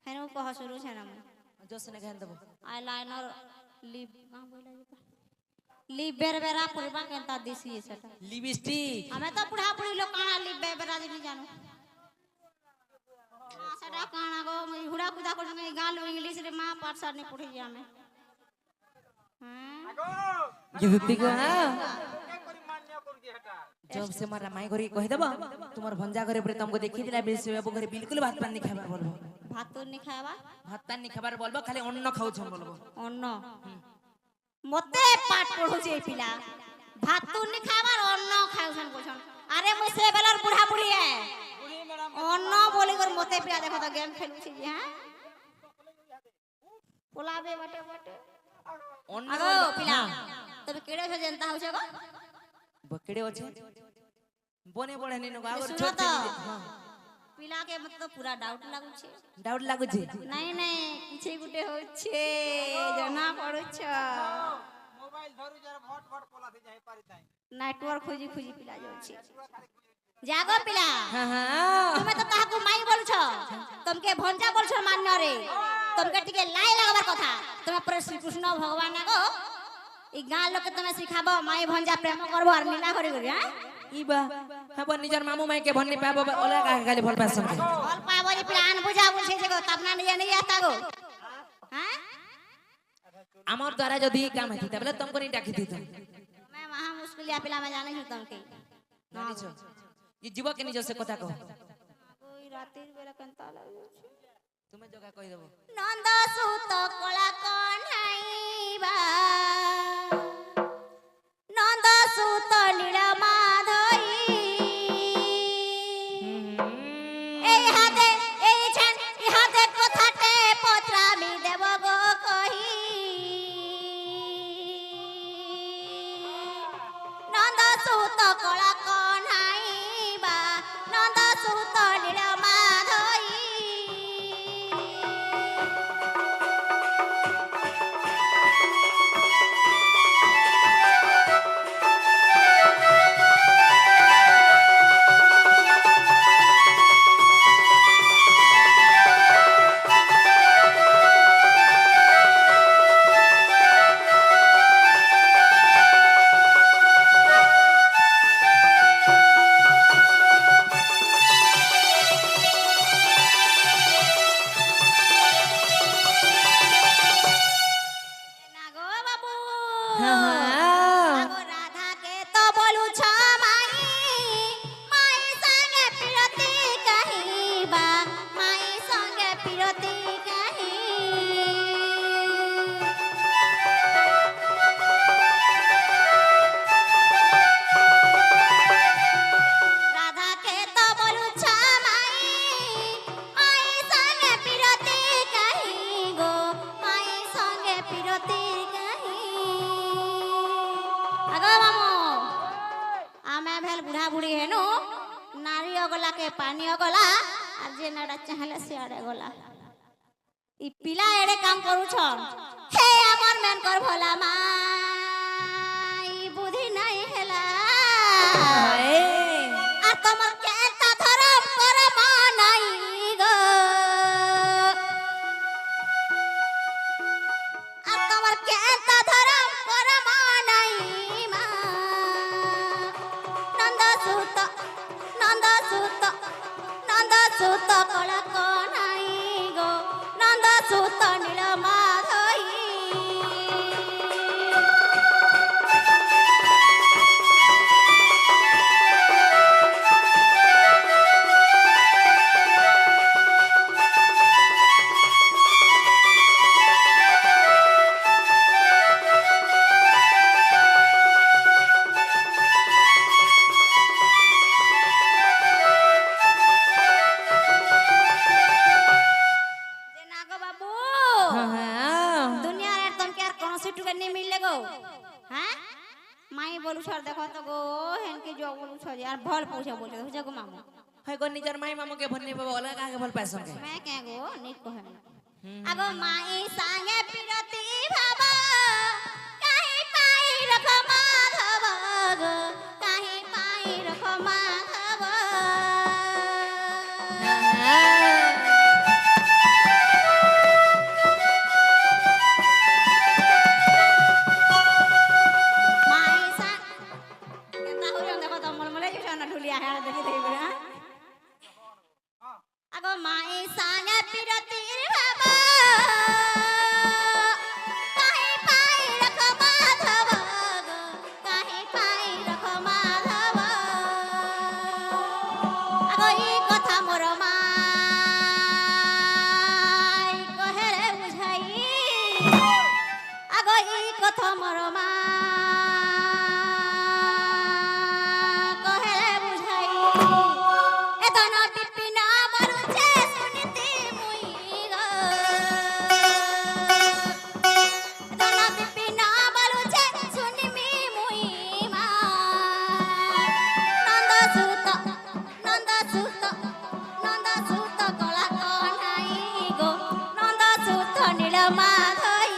हेनु कह शुरू छै ना जोसने कहन देबो आईलाइनर लिप का बोला लिप बेरबेरा करबा केनता दिसी सेटा लिपस्टिक हमें तो बुढ़ा बुढ़ी लोग काना लिप बेरबेरा दिनी जानो सेटा काना गो हुड़ा कुदा कर गाल इंग्लिश रे मां पाठशाला ने पढ़ी हमें हां আগো हिंदू तिग কে করি মান্য করজি হেটা जब से मारा माई घरी कहि देबो तुम्हार भंजा घरे पर तुमको देखि दिला बेस बाबू घरे बिल्कुल भात पानी खाবার बोलबो भात तो नहीं खावा भात पानी खाবার बोलबो खाली अन्न खाउ छम बोलबो অন্য মতে পাঠ পড়ুছে পিলা ভাত তো নি খাবার অন্য খাউছন বলছন আরে মই সে বেলার বুড়া বুড়ি এ বুড়ি ম্যাডাম অন্য বলি কর মতে পিলা দেখো তো গেম খেলুছি জি হ্যাঁ পোলাবে বটে বটে अन्न আগো পিলা তবে কেড়ে ছ জনতা হউছে গো बकड़े আছে বনে বড়ে নিনো আগর सुनो छोट तो हां পিলা के मतलब पूरा डाउट लागुছে डाउट लागु छी নাই নাই কিছু গুটে হচ্ছে জনা পড়ুছ মোবাইল ধরু যার ভট ভট পোলাতে যাই পারি তাই নেটওয়ার্ক খুঁজি খুঁজি পিলা যাচ্ছে জাগো পিলা हां हां তুমি তো তাহাকু মাই বলছো তোমাকে ভঞ্জা বলছো মান্য রে তোমাকে টিকে লাই লাগাবার কথা তুমি পুরো শ্রীকৃষ্ণ ভগবান গো এই গাঁ লোকে তুমি শিখাবো মাই ভঞ্জা প্রেম করবো আর লীলা করি করি হ্যাঁ ইবা হবো নিজের মামু মাইকে ভন্নি পাবো ওলা গালি ভাল পাসন বল পাবো যে প্রাণ বুঝা বলছে যে গো তপনা নিয়ে নিয়ে আসতা গো হ্যাঁ আমার দ্বারা যদি কাম হইতি তাহলে তুমको नहीं ডাকি দিত मैं महा मुश्किलिया पिला मैं जाने छी तुमके জানিছো ই জীব কে নিজ সে কথা কহ कोई रातिर बेला कंता लागो তুমি জগা কই দেবো नंद सुत कला कन्हाइबा नंद सुत लीला माधई এই হাতে এই ছান এই হাতে কথাতে পত্রামি দেব গো কহি নন্দ সুত কলা কন্হাইবা নন্দ সুত লীলা মাধই पानी गला আর যে নাড়া চাহলে সে আড়ে গলা ই পিলা এড়ে কাম করুছ হে আমার মেন কর ভোলা মাই বুদ্ধি নাই হেলা আর তোমার কেতা ধরম কর মা নাই গো আর তোমার কেতা ধরম কর মা নাই মা নন্দ সুত নন্দ সুত নন্দ সুত কলা নাই গো নন্দ সুত নীল মাধই যে নাগো বাবু দুনিয়ার একদম কি আর কোন সিটুকে নি মিললে গো হ্যাঁ মাই বলু ছর দেখো তো গো হেনকে জো বলু ছর আর ভল পৌঁছা বলে হইছে গো মামু হয় গো নিজের মাই মামুকে ভন্নি বাবা ওলা কাকে ভাল পাইছ কে मैं क्या गो निक कहे अगो माई संगे पिरती भाबा काहे पाई रख माधव गो काहे पाई रख माधव माई सा केता हो देखो तो मलमले जो ना ढुलिया है देखि देबे अगो माई संगे पिरती भाबा काहे पाई रख माधव गो काहे पाई रख माधव अगो ई कथा मोर माई कहे रे बुझाई अगो ई कथा मोर माई कहे रे बुझाई एतन टिपिना मरुछे सुनिति मुई गो एतन टिपिना मरुछे सुनिमि मुई मा नंद सुत कला कन्हाई गो नंद सुत नील माधई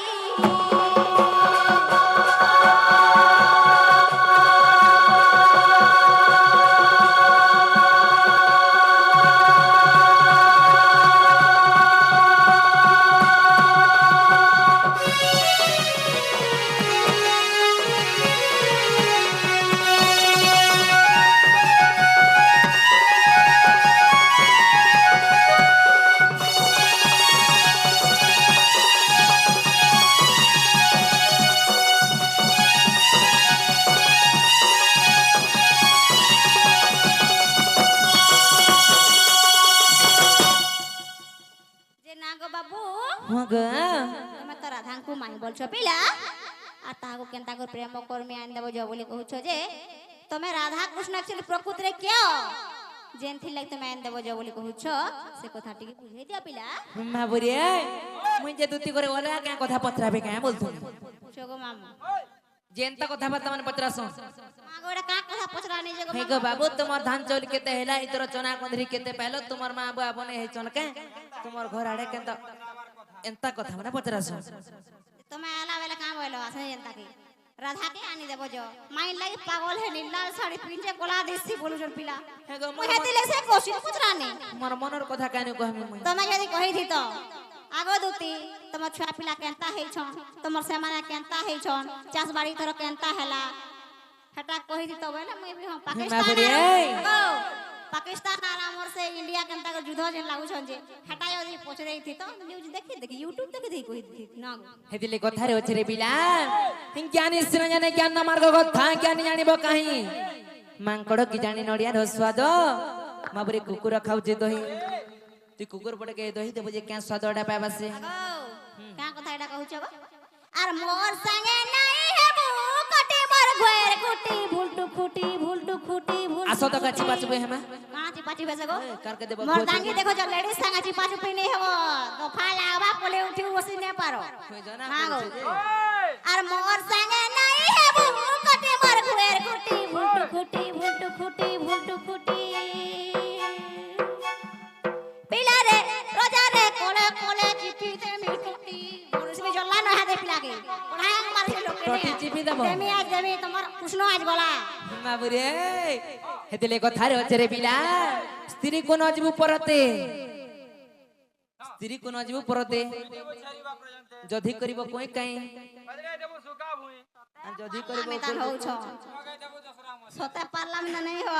যে নাগো বাবু हाँ गो তুমি তো রাধাঙ্কু মাই বলছো পিলা আর তাহাকে কেনতা করে প্রেম কর্মে আন দেব যা বলি কହୁছো যে তুমি রাধা কৃষ্ণ एक्चुअली প্রকৃতিরে কেও যেনথি লাগি তুমি আন দেব যা বলি কହୁছো সে কথা টিকে বুঝাই দিয়া পিলা মাবুরি মুই যে দুতি করে ওলা কে কথা পত্রাবে কে বলতু পুছো গো মামু जेनता কথা বার্তা মানে পত্রাস মাগো এটা কা কথা পছরানি যে গো हे गो बाबू तुमर धान चाउल केते हेला इतर चना कंदरी केते पहलो तुमर मां बुआ बने हे चन के तुमर घर आड़े केंता एंता কথা মানে পত্রাস তুমি আলা বেলা কা বইলো আছে জনতা কি রাধা কে আনি দেব যো মাইন লাগি পাগল হে নীলাল শাড়ি পিনছে গোলা দেশি বলুছন পিলা हे गो মুহে দিলে সে কোশিন পছরানি मोर मनर কথা কেন কহমি মুই তুমি যদি কহি দিত আগো দুতি তোমার ছুয়া পিলা কেনতা হেইছন তোমার সেমানা কেনতা হেইছন চাষ বাড়ি তোর কেনতা হেলা হেটা কহি দিত বলে মুই भी हम पाकिस्तान बाबुरे। गो पाकिस्तान আর আমর সে ইন্ডিয়া কেনতা को যুদ্ধ যেন লাগুছন যে হেটা যদি পছরে দিত তো নিউজ দেখি ইউটিউব দেখি কহি দিত না গো हे दिले কথা রে ওছরে বিলা হিং জ্ঞানী সিন জানে জ্ঞান না মার্গ কথা জ্ঞানী জানিব কাহি মাংকড় কি জানি নড়িয়ার স্বাদ মাবরে কুকুর খাউছে দহি তুই কুকুর পড়ে কে দহি দেব যে ক্যা স্বাদটা পাবা সে কা কথা এটা কহুছ গো আর মোর সঙ্গে নাই হেবু কটে মোর ঘর কুটি ভুলটু খুটি আসো তো কাছি পাচবে হেমা কাঁ চিপাচি বেসে গো কারকে দেব মোর দাঙ্গি দেখো যে লেডিস সাঙ্গা চিপাচি পিনি হেবো দফা লাগবা কোলে উঠি বসি নে পারো হই জানা হ্যাঁ গো আর মোর সঙ্গে নাই হেবু কটে মোর ঘর কুটি ভুলটু খুটি চিপি দেমি টুটি মনুষ বি জল্লা না হাতে পিলাকে পড়ায় মারছে লোকে টটি চিপি দেব দেমি আজ দেমি তোমার কৃষ্ণ আজ গলা বাবুরে হেতিলে কথারে অচরে পিলা স্ত্রী কোন অজবু পরতে স্ত্রী কোন অজবু পরতে ছাড়িবা পর্যন্ত যদি করিব কই কাই বদরে দেব সুকা ভুই আর যদি করিব আমি তার হউছ মগাই দেব দসরা মত সতে পারলাম না নাই হ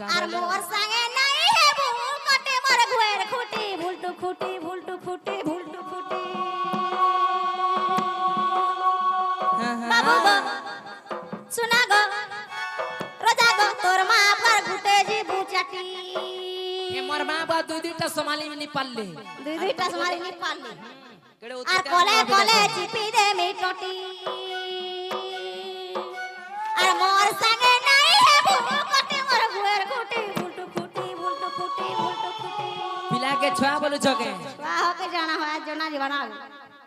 আর কাহলে? মোর সঙ্গে নাই হেবু কটে মোর ঘুয়ের খুঁটি ভুলটু খুঁটি ভুলটু খুঁটি ভুলটু খুঁটি বাবু গো শোনা গো রোজা গো তোর মা পর ঘুটে জিবু চাটি এ মোর মা বা দুই দুইটা সমালি নি পারলে দুই দুইটা সমারি নি পারলি কেড়ে আর কলে কলে চিপি দে মি টটি আর মোর সঙ্গে নাই হেবু কটে মোর ঘুয়ের খুঁটি ভুলটু খুঁটি ভুলটু খুঁটি ভুলটু খুঁটি পিলাকে ছুয়া বলু জগে বাহকে জানা হয় জনা জীবনা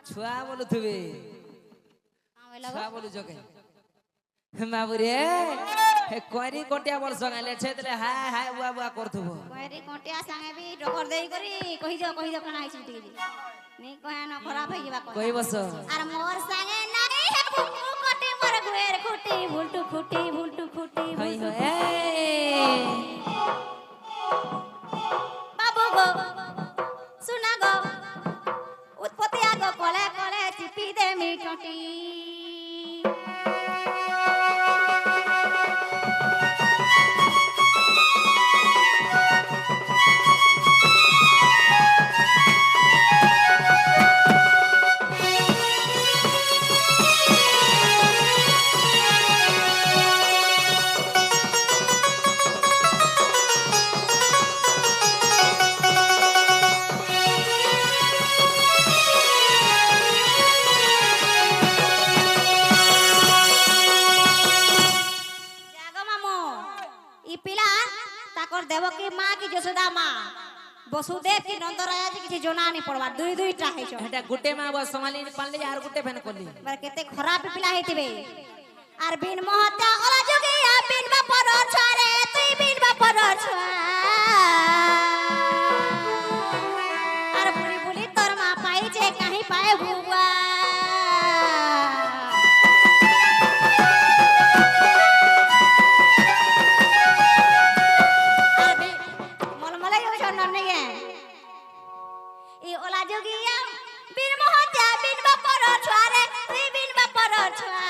ছুয়া বলু থুবে আমি লাগো ছুয়া বলু জগে বাবুরে হে করি কোটিয়া বল সঙ্গালে ছেতলে হায় হায় বুয়া বুয়া করথুব কইরি কোটিয়া संगे भी डोकर देई करी कहि दो कना आइछि टिके नी कहे न खराब होई जिबा কই বস आर मोर संगे नाई हे बुकु कोटी मोर गुएर खुटी भुलटु खुटी হই হই बाबू गो सुना गो उत्पत्ति आगो कोले कोले चिपी दे मी टोटी जागो मामू ई पिला ताकर देवकी माँ की यशोदा माँ वसुदेव की नंदराजा जी किसी जोना नहीं पड़वा दुई दुईटा है छो এটা গুটে মা বস সমালি নি পারলে আর গুটে ফেন করলি বার কেতে খরাপ পিলা হইতিবে আর বিন মহতা ওলা যোগিয়া বিন বাপর ছড়ে তুই বিন বাপর ছড়া আর বুড়ি বুড়ি তোর মা পাইছে কাহি পায় বুয়া আর মলমলাই ওই জন্য নিয়ে ই ওলা যোগিয়া বিন মহতা বিন বাপর ছড়ে তুই বিন বাপর ছড়া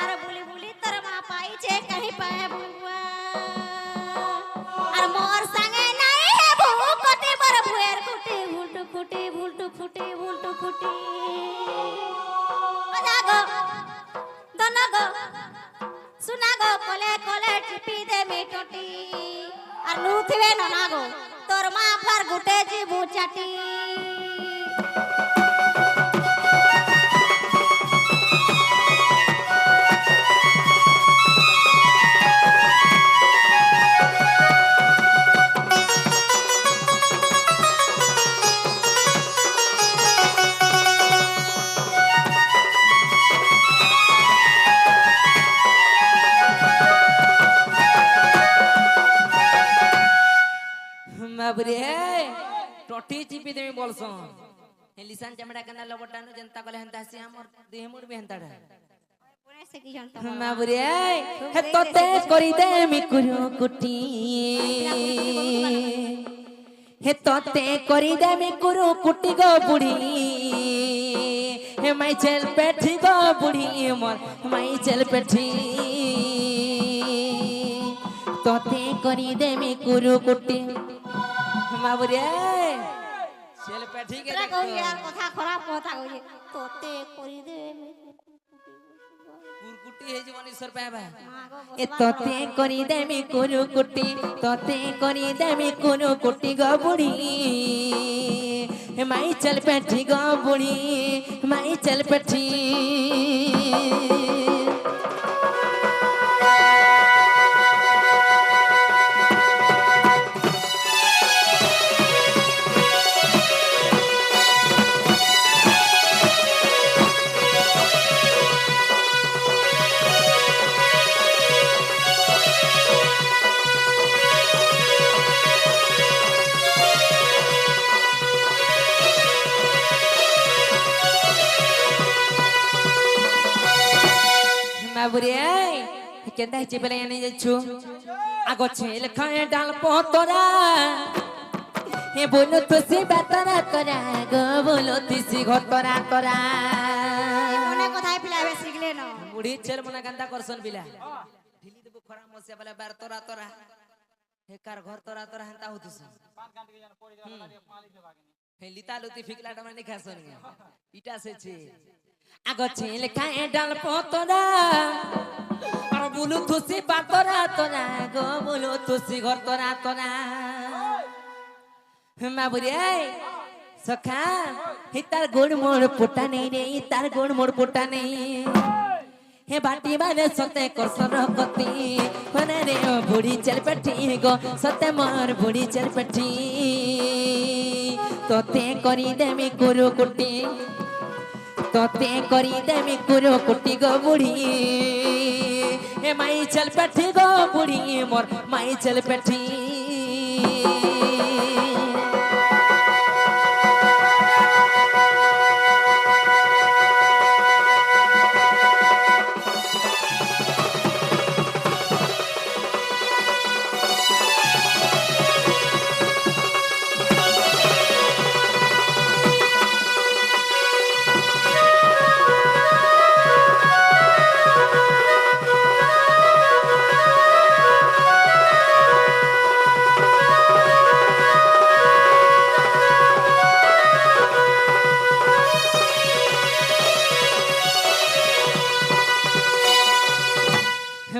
আর বুলি বুলি তোর মা পাইছে কাহি পায় বুয়া আর মোর সঙ্গে নাই হে বু কোটি বড় ভুয়ের খুঁটি ভুলটু খুঁটি ভুলটু খুঁটি ভুলটু খুঁটি ও জাগো দন গো सुना गो कोले कोले टिपी दे मी टोटी আর নুথিবে না গো তোর মা ফার গুটে জিবু চাটি বাবরে টটি চিপি দেমি বলছ হে লিসান চামড়া কেনা লবটানো জনতা কলে হেন্তা আসি আমার দেহ মোর বি হেন্তাড়া কোনে সে কি জানতো বাবরে হে তোতে করি দেমি কুরু কুটি হে তোতে করি দেমি কুরু কুটি গো বুড়ি হে মাই চেল পেঠি গো বুড়ি মোর মাই চেল পেঠি তোতে করি দেমি কুরু কুটি বাবরে চেল পেঠি কে তোরা দেখো কইয়া কথা খারাপ কথা কইছে তোতে করি দে কুরকুটি হে জীবন ঈশ্বর পাবা মাগো এ তোতে করি দেমি কুরু কুটি তোতে করি দেমি কুরু কুটি গো বুড়ি মাই চল পেঠি গো বুড়ি মাই চল পেঠি কেন্দা হিচে বেলে আনি যাচ্ছু আগো ছেলে খায় ডাল পতরা হে বলো তুসি বাতরা তোরা গো বলো তুসি ঘতরা তোরা মনে কোথায় পিলাবে শিখলে না বুড়ি ছেলে মনে কান্দা করছন বিলা ঢিলি দেবো খরা মসে বলে বার তোরা তোরা হে কার ঘর তোরা তোরা হেনতা হতিস পান কান থেকে যেন পড়ে যাবে না দিয়ে পালি দেবা কিনি হে লিতা লুতি ফিকলাটা মানে খাসন ইটা সেছে আগো ছেলে খায় ডাল পতরা আর বলো তুসি বাতরা তোরা গো বলো তুসি ঘর তোরা তোরা মা বুড়ি সখা হে তার গোড় মোড় পোটা নেই রে তার গোড় মোড় পোটা নেই হে বাটি বারে সতে করসর কতি হরে রে ও বুড়ি চল পেটি গো সতে মোর বুড়ি চল পেটি তোতে করি দেমি কুরু কুটি তোতে করি দেমি কুরু কুটি গো বুড়ি হে মাই চল পেটি গো বুড়ি মোর মাই চল পেটি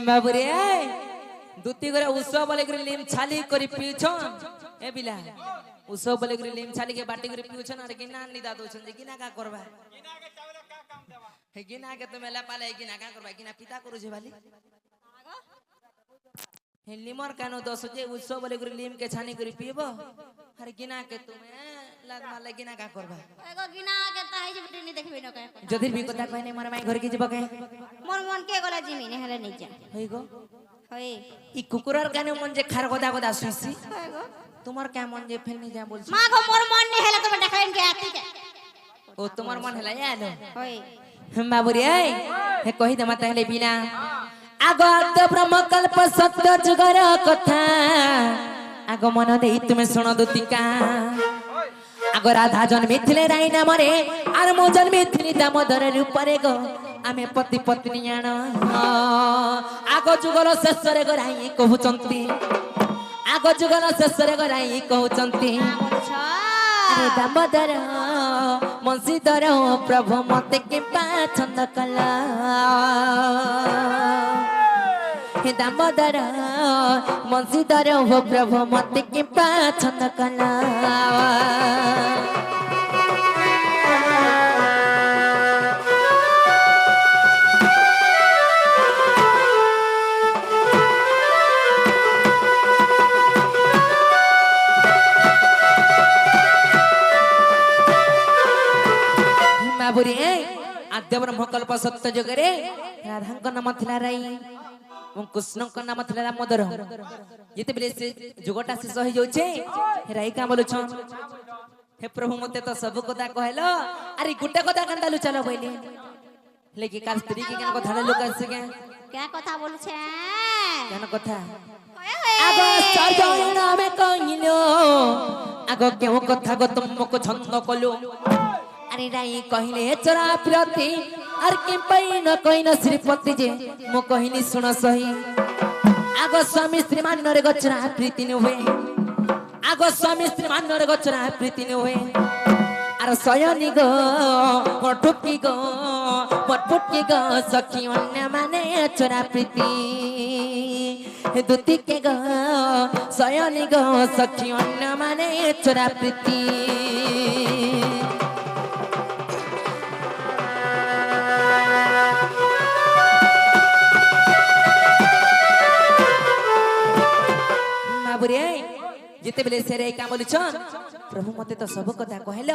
বাবুরে দুতি করে উৎসব বলে করে লিম ছালি করে পিউছ এ বিলা উৎসব বলে করে লিম ছালি के बाटी করে পিউছ আর কিনা নিদা দউছন যে কিনা কা করবা কিনা के चावल का काम देवा হে কিনা के তো মেলা পালে কিনা কা করবা কিনা পিতা করু যে বালি হে লিমর কানো দস যে উৎসব বলে করে লিম के ছানি করে পিবো আর কিনা के তুমি লাগ মালে কিনা কা করবা এগো গিনা কে তাই যে বিটি নি দেখবি না কে যদি বি কথা কইনে মর মাই ঘর কি যাব কে মোর মন কে গলা জিমি নে হেলে নিজা হই গো হই ই কুকুরের কানে মন যে খার গদা গদা শুইছি হই গো তোমার কেমন যে ফেলনি যা বলছি মা গো মোর মন নি হেলে তুমি দেখাইন কে আতি কে ও তোমার মন হেলা আলো হই বাবুরি এই হে কহি দে মতে হেলে বিনা আগো আদ ব্রহ্ম কল্প সত্য যুগর কথা আগো মন দেই তুমি শুনো দুতিকা আগো রাধা জন্মিছিলে রাই নামরে আর মো জন্মিଥିଲି দামোদর রূপরে গো আমি পতি পত্নী আণ আগো যুগর শেষরে গো রাই কহুচন্তি আগো যুগর শেষরে গো রাই কহুচন্তি বলছ আরে দামোদর মনসিধর প্রভু মতে কিম্পা ছন্দ কলা হে দামোদর মনসিধর হো প্রভু মতে কিম্পা ছন্দ কলা বাবুরি আদ্য ব্রহ্মকল্প সত্য যুগরে রাধাଙ୍କ নাম ଥିଲା ରାଇ ଏବଂ କୃଷ୍ଣଙ୍କ ନାମ ଥିଲା ଦାମୋଦର ଯେତେବେଳେ ସେ ଯୁଗଟା ଶେଷ ହେଇଯାଉଛେ ରାଇ କାଁ ବୋଲୁଛନ୍ ହେ ପ୍ରଭୁ ମତେ ତ ସବୁ କଥା କହିଲ ଆରେ ଗୋଟେ କଥା କେନ୍ତା ଲୁଚାଲ ବୋଇଲେ ହେଲେ କି କାর ସ୍ତ୍ରୀ କି କେନ କଥା ଲୁକାସି কে কে কথা বলছে কেন কথা হই হই আগ সজয়ন আমি কইলো আগ কেউ কথা গো তুমকো ছন্দ কলো আরে রাই কহিলে চরা প্রতি আর কে পাই ন কইন শ্রীপতি যে মো কহিনি শুন সহি আগ স্বামী স্ত্রী মানরে গচরা প্রীতি নহে আগ স্বামী স্ত্রী মানরে গচরা প্রীতি নহে আর সয়নি গো পটুকি গো পটপুটকি গো সখী অন্য মানে চরা প্রীতি দুতি কে গো সয়নি গো সখী অন্য মানে চরা প্রীতি যেতেবেলে সে রে কাম বলিছন প্রভু মতে তো সব কথা কহিল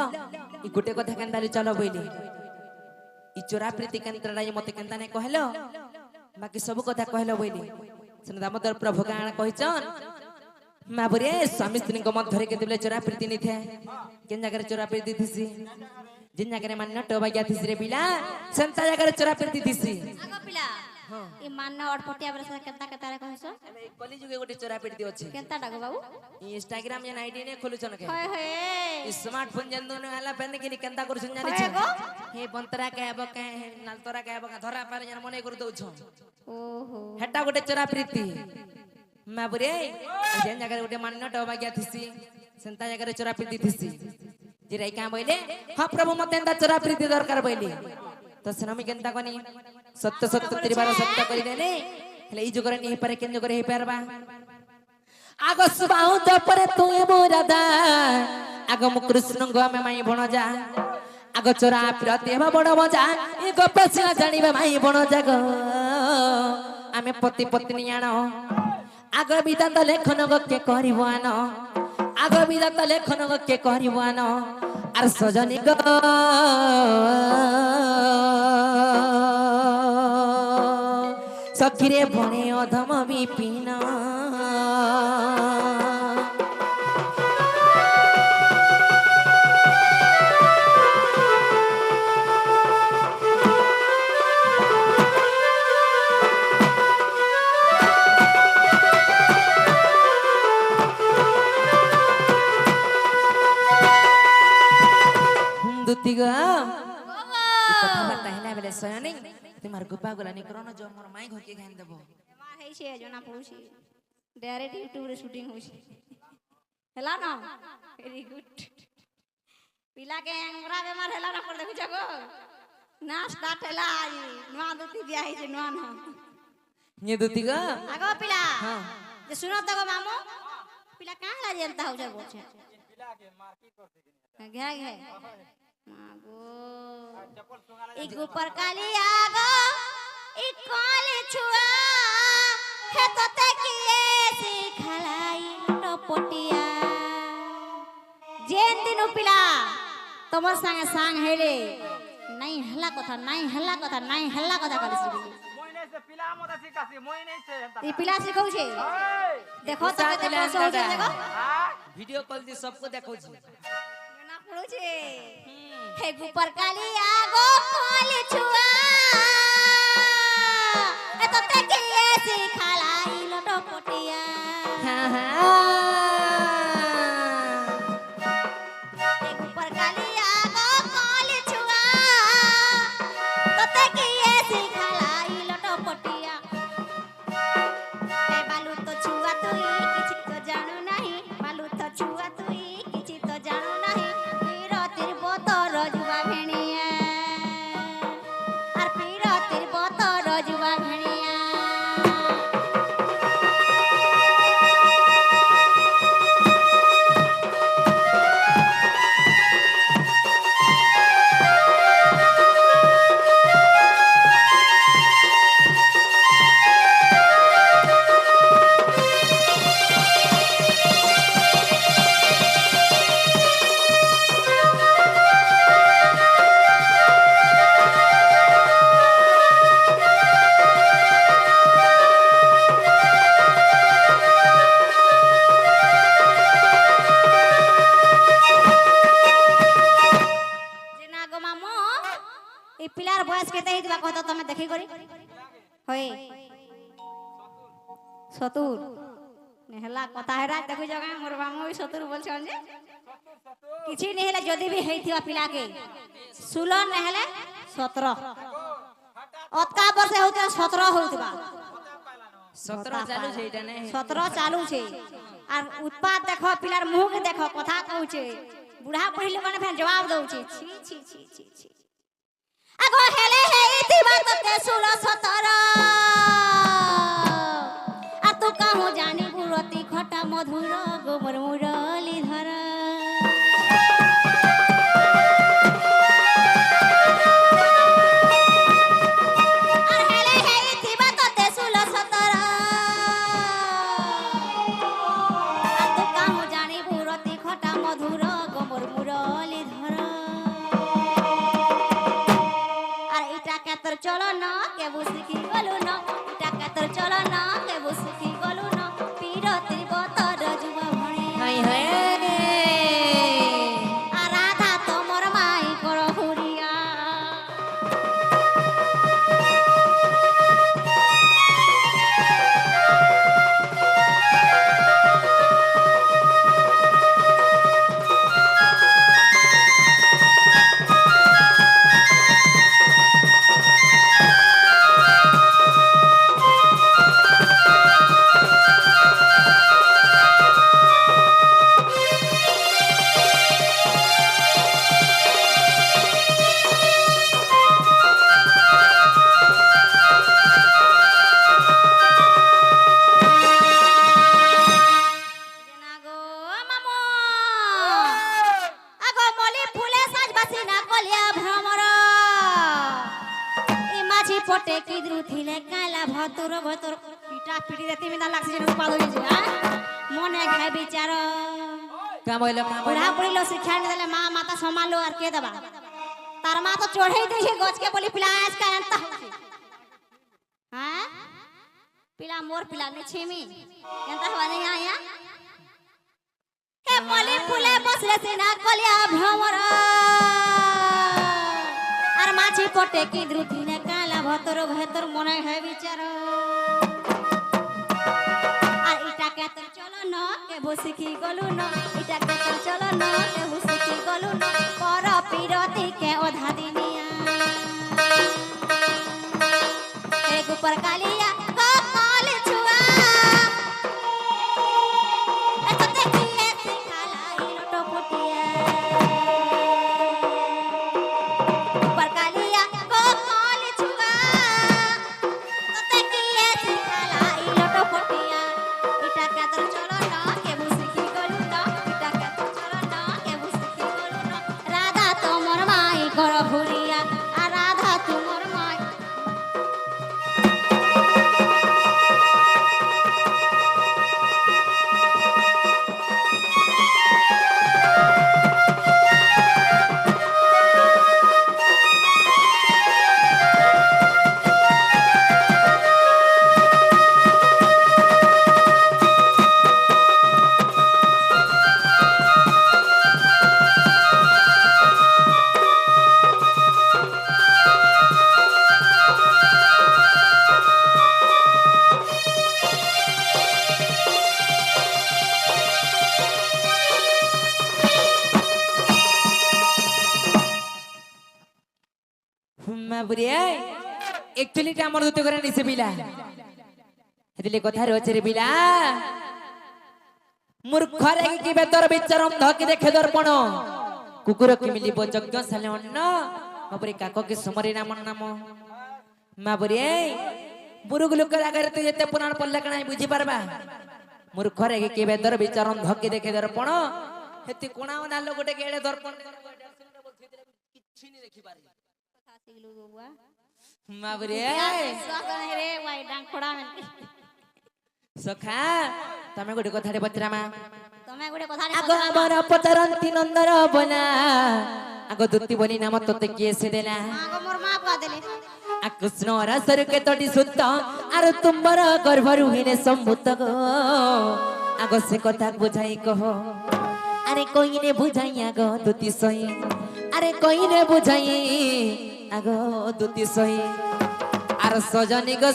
ই গুটে কথা কেনতা চলো বইলি ই চোরা প্রীতি কেন্দ্রটা মতে কেনতা নাই কহিল বাকি সব কথা কহিল বইলি সেন দামোদর প্রভু গান কহিছন মাবুরে স্বামী স্ত্রীଙ୍କ ମଧ୍ୟରେ କେତେବେଳେ ଚୋରା ପ୍ରୀତି ନିଥାଏ କେନ୍ ଜାଗାରେ ଚୋରା ପ୍ରୀତି ଥିସି ଯେନ୍ ଜାଗାରେ ମାନ୍ୟ ଟବାଗିଆ ଥିସି ରେ ପିଲା ସେନ୍ତା ଜାଗାରେ ଚୋରା ପ୍ରୀତି ଥିସି ଆଗ ପିଲା ଇ ମାନ ଅଟପଟିଆ ବେଲେ ସେ କେନ୍ତା କେତାରେ କହିଛ ଏବେ ଏଇ କଲି ଯୁগে ଗୋଟେ ଚୋରା ପିଟି ଅଛି କେନ୍ତା ଡାକ ବାବୁ ଇନଷ୍ଟାଗ୍ରାମ ଯେନ୍ ଆଇଡି ନେ ଖୋଲୁଛନ କେ ହଏ ହଏ ଇ ସ୍ମାର୍ଟଫୋन ଯେନ୍ दोन ହେଲା पेन कि केन्ता करछन जानि ହଏ छ गो हे बंतरा के अब के नालतरा के अब के धरा पार जन मने कर दउ छ ओहो हेटा गोटे चोरा प्रीति मैं बुरे जेन जगह गोटे मान्य डबा गया थिसी सेंता जगह चोरा प्रीति थिसी जे राई का बोले हां प्रभु मते एंता चोरा प्रीति दरकार बोली तो सनमी केनता कोनी सत्य सत्य त्रिबार सत्य करि देले हेले ई जुगरे नि पारे केन जुगरे हे पारबा आगो सुबाउ तो परे तू ए मोरादा आगो मु कृष्ण गो में माई बण जा आगो चोरा प्रीति हेबा बड़ मजा ई गपसिला जानिबा माई बण जा गो आमे पति पत्नी आनो आगो बिदा तो लेखन गो के करिबो आनो आगो बिदा तो लेखन गो के करिबो आनो आर सजनी गो सखीरे बणे अधम विपिन दुतिगा कथाबार्ता हेला बेले सयनी तुम्हार गुब्बा गोला निकरन जो मोर माई घर के घान देबो मार हेइ छे जना पड़ुछि डायरेक्ट यूट्यूब रे शूटिंग होछि हेला ना वेरी गुड पिला के हमरा बेमार हेला ना पर देखु जगो ना स्टार्ट हेला आज नवा दुती बिया है जे नवा ना ये दुतिगा आगो पिला हां जे सुनो तगो मामू पिला काहे ला जेलता हो जगो छे पिला के मार की कर दे घे घे मागो चप्पल सुंगाला एक ऊपर काली आगो एक काले छुआ है तोते किए सिखलाई टपटिया जेन दिन पिला तमर संगे संग हेले नहीं हल्ला कथा नहीं हल्ला कथा नहीं हल्ला कथा कर सिखली मोइने से पिला मत सिखासी मोइने से एंता ई पिला सिखौ छे देखो तो केते पिला पैसा हो एंता देखो हां वीडियो कॉल दी सबको देखौ छी ना पड़ो छे हे ऊपर काली आगो काले छुआ ए तो ते किए सिखलाई टपटिया हां हां एक ऊपर काली आगो काली छुआ तोते किए सिखलाई लटपटिया ए बालू तो छुआ तुई किछि तो जानू नाही बालू तो छुआ तुई किछि तो जानू नाही पीरो तिर बोतर जुवा भेणिया आर पीरो तिर बोतर जुवा भेणिया जेना गो मामो ई पिलार बयस केते हितबा कहत तमे देखि करी होय सतुर नेहला कथा हेरा देखु जगह मोर मामो भी सतुर बोल छन जे किछि नै हेला जदी भी हेइथिबा पिला के 16 नै हेले 17 अतका वर्ष होते 17 होतबा 17 चालू छै इटा नै 17 चालू छे आर उत्पाद देखो पिलार मुंह के देखो कथा कहू छे बुढ़ा बुढ़ी लोगन फेन जवाब दउ छे छी छी छी छी छी आगो हेले हे इतिबा तते 16 17 आ तू कहू जानी गुरती खटा मधुर गोबर मुरली धर आर हेले हे इतिबा तते 16 17 आ तू कहू जानी गुरती खटा मधुर गोबर मुरली धर আর এটা কেতর চলো না কেবু শিখি গলু না এটা কেতর চলো না কেবু শিখি গলু না পীরতির বতর যুব ভণে हाय हाय পিটি দেতি মিনা লাগছে যেন পাদ হইছে মনে খাই বিচার কাম হইলো বুড়া বুড়ি লো শিক্ষা দেলে মা মাতা সমালো আর কে দেবা তার মা তো চড়াই দিয়েছে গছকে বলি পিলা আজকা এন্তা হচ্ছে হ্যাঁ পিলা মোর পিলা নে ছিমি এন্তা হওয়া নাই আয়া হে বলি ফুলে বসলে সিনা কলিয়া ভ্রমর আর মাছি পটে কি দ্রুতিনে কালা ভতর ভেতর মনে হয় বিচার আর ইটা কে তোর চলো ন কে বসে কি গলু ন ইটা কে তোর চলো ন কে বসে কি গলু ন পর পিরতি কে ওধা দিনিয়া এক উপর কালিয়া গো কাল ছুয়া এত দেখিয়ে শিখালাই লোটো ফুটিয়া উপর কালিয়া গো কাল ছুয়া এত দেখিয়ে শিখালাই লোটো ফুটিয়া ইটা কে তোর চলো ন কে বসে কি গলু ন ইটা কে তোর চলো ন কে বসে কি গলু ন রাধা তোমার মাই কর ভুলিয়া আর রাধা তোমার মাই মা বুড়িয়ে একচুয়ালিটা আমার দুটো করে নিছে বিলা হেদিলে কথা রয়েছে রে বিলা মূর্খরে কি বেতর বিচারম ধকি দেখে দর্পণ কুকুর কি মিলিব যজ্ঞশালে অন্ন বাবরে কাক কি সমরে নাম নাম মা বুড়িয়ে বুড়ুগ লোকের আগে তুই যেতে পুরাণ পড়লে কানাই বুঝি পারবা মূর্খরে কি বেতর বিচারম ধকি দেখে দর্পণ হেতি কোণাও নালো গোটে গেড়ে দর্পণ কিচ্ছি নি দেখি পারি শিখলু বুয়া মা বুড়িয়ে সকালে রে ওই ডাং খড়া মেন সখা তুমি গোটে কথারে পচরামা তুমি গোটে কথা আগ আমার পচরন্তি নন্দর বনা আগ দুতি বনি নাম তোতে কিয়ে সে দেলা আগো মোর মা পা দেলে আ কৃষ্ণ রসর কে তটি সুত আর তুমর গর্ভরু হিনে সম্ভূত গো আগ সে কথা বুঝাই কহ আরে কইনে বুঝাইয়া গো দুতি সই আরে কইনে বুঝাই আগ দুতি সই আর সজনী গো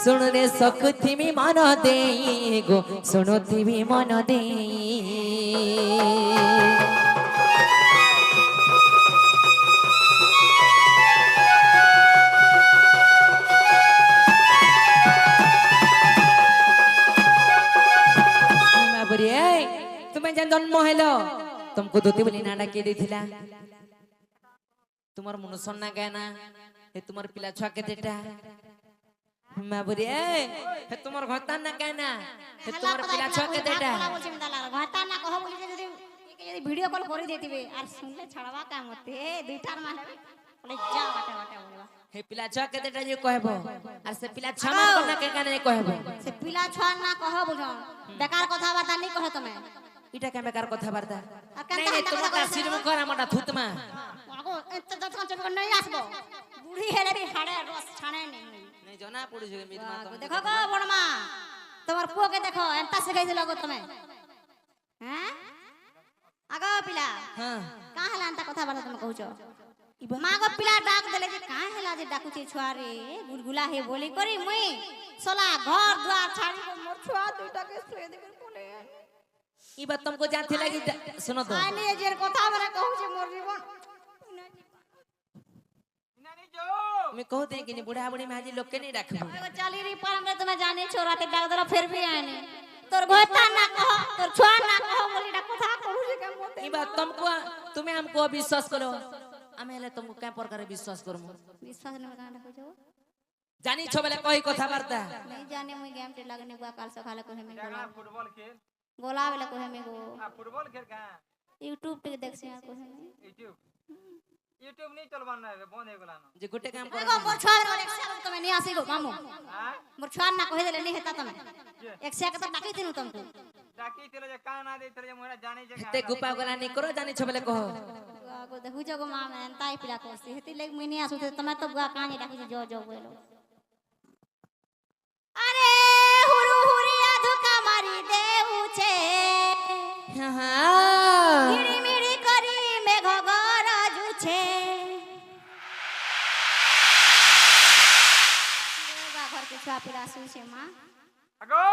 শুনরে সকুথিমি মন দেই গো শুনুথিমি মন দেই তুমি যেন জন্ম হইলো तुमको धोती बोली नाडा के देथिला तुम्हार मनुष्य ना गाना हे तुम्हार पिला छुआ के देटा মা বুড়ি হে তোমার ঘরটা না গানা হে তোমার পিলা ছুয়া কে দেটা বলছি মিদালা ঘরটা না কহ বলি যদি ভিডিও কল করে দিতিবে আর শুনলে ছাড়বা কা মতে দুইটার মানে বলে যা বাটা বাটা বলবা হে পিলা ছুয়া কে দেটা যে কহবো আর সে পিলা ছুয়া মান না কে গানে কহবো সে পিলা ছুয়া না কহ বুঝো বেকার কথা বাতা নি কহ তুমি এটা কে বেকার কথা বার্তা নাই নাই তোমার কাশির মুখ আর আমাটা থুতমা আগো এত যতক্ষণ চলবে নাই আসবো বুড়ি হেলে বি হাড়ে রস ছানে নি নাই জনা পড়ি যে মিদমা তো দেখো গো বড়মা তোমার পুওকে দেখো এন্তা শিখাইছিল গো তুমি হ্যাঁ আগো পিলা হ্যাঁ কা হেলা এন্তা কথা বাতা তুমি কହୁছো মা গো পিলা ডাক দেলে যে কা হেলা যে ডাকুছি ছুয়া রে গুলগুলা হে বলি করি মুই সোলা ঘর দুয়ার ছাড়ি মোর ছুয়া দুইটাকে শুয়ে দিবে কোলে ई बात तुमको जानते लगी सुनो तो আনি এর কথা বলে কହୁছে মোর জীবন নানি जो मैं कहते हैं कि नहीं बुढ़ा बुढ़ी में हाजी लोग के नहीं रखबो एगो चली री पर में तुम्हें जाने छोराते डाक दला फिर भी आने तोर घोटा ना कहो तोर छुआ ना कहो बोली डा কথা कहू जे के मोते ई बात तुमको तुम्हें हमको विश्वास करो हमें ले तुमको क्या प्रकार विश्वास करमु विश्वास ने का कहो जानी छो बेले कोई কথা বার্তা नहीं जाने मुई गेम टे लगने बुआ काल सखाले को हमें जाना फुटबॉल खेल गोला वाला को हमें गो फुटबॉल खेल कहां YouTube पे देख से को हमें यूट्यूब ইউটিউব নেই চলবার না রে বন্ধ হয়ে গেল না যে গোটে কাম কর এগো মোর ছুয়ার ঘরে একশা তুমি নিয়ে আসি গো মামু হ্যাঁ মোর ছুয়ার না কহে দেলে নি হেতা তুমি একশা কে তো ডাকি দিনু তুমকু ডাকি ছিল যে কান না দেই যে মোরা জানি যে হেতে গুপা গলা নি করো জানি ছবেলে কহ আগো দেখু জগো মা মেন তাই পিলা করছি হেতি লেগ মিনি আসু তুমি তো বুয়া কানি ডাকি জো জো বলো আরে হুরু হুরিয়া ধোকা মারি দেউছে হ্যাঁ মিড়ি মিড়ি করি মেঘ গরজুছে ঘর के छुआ पिला सुছে মা আগো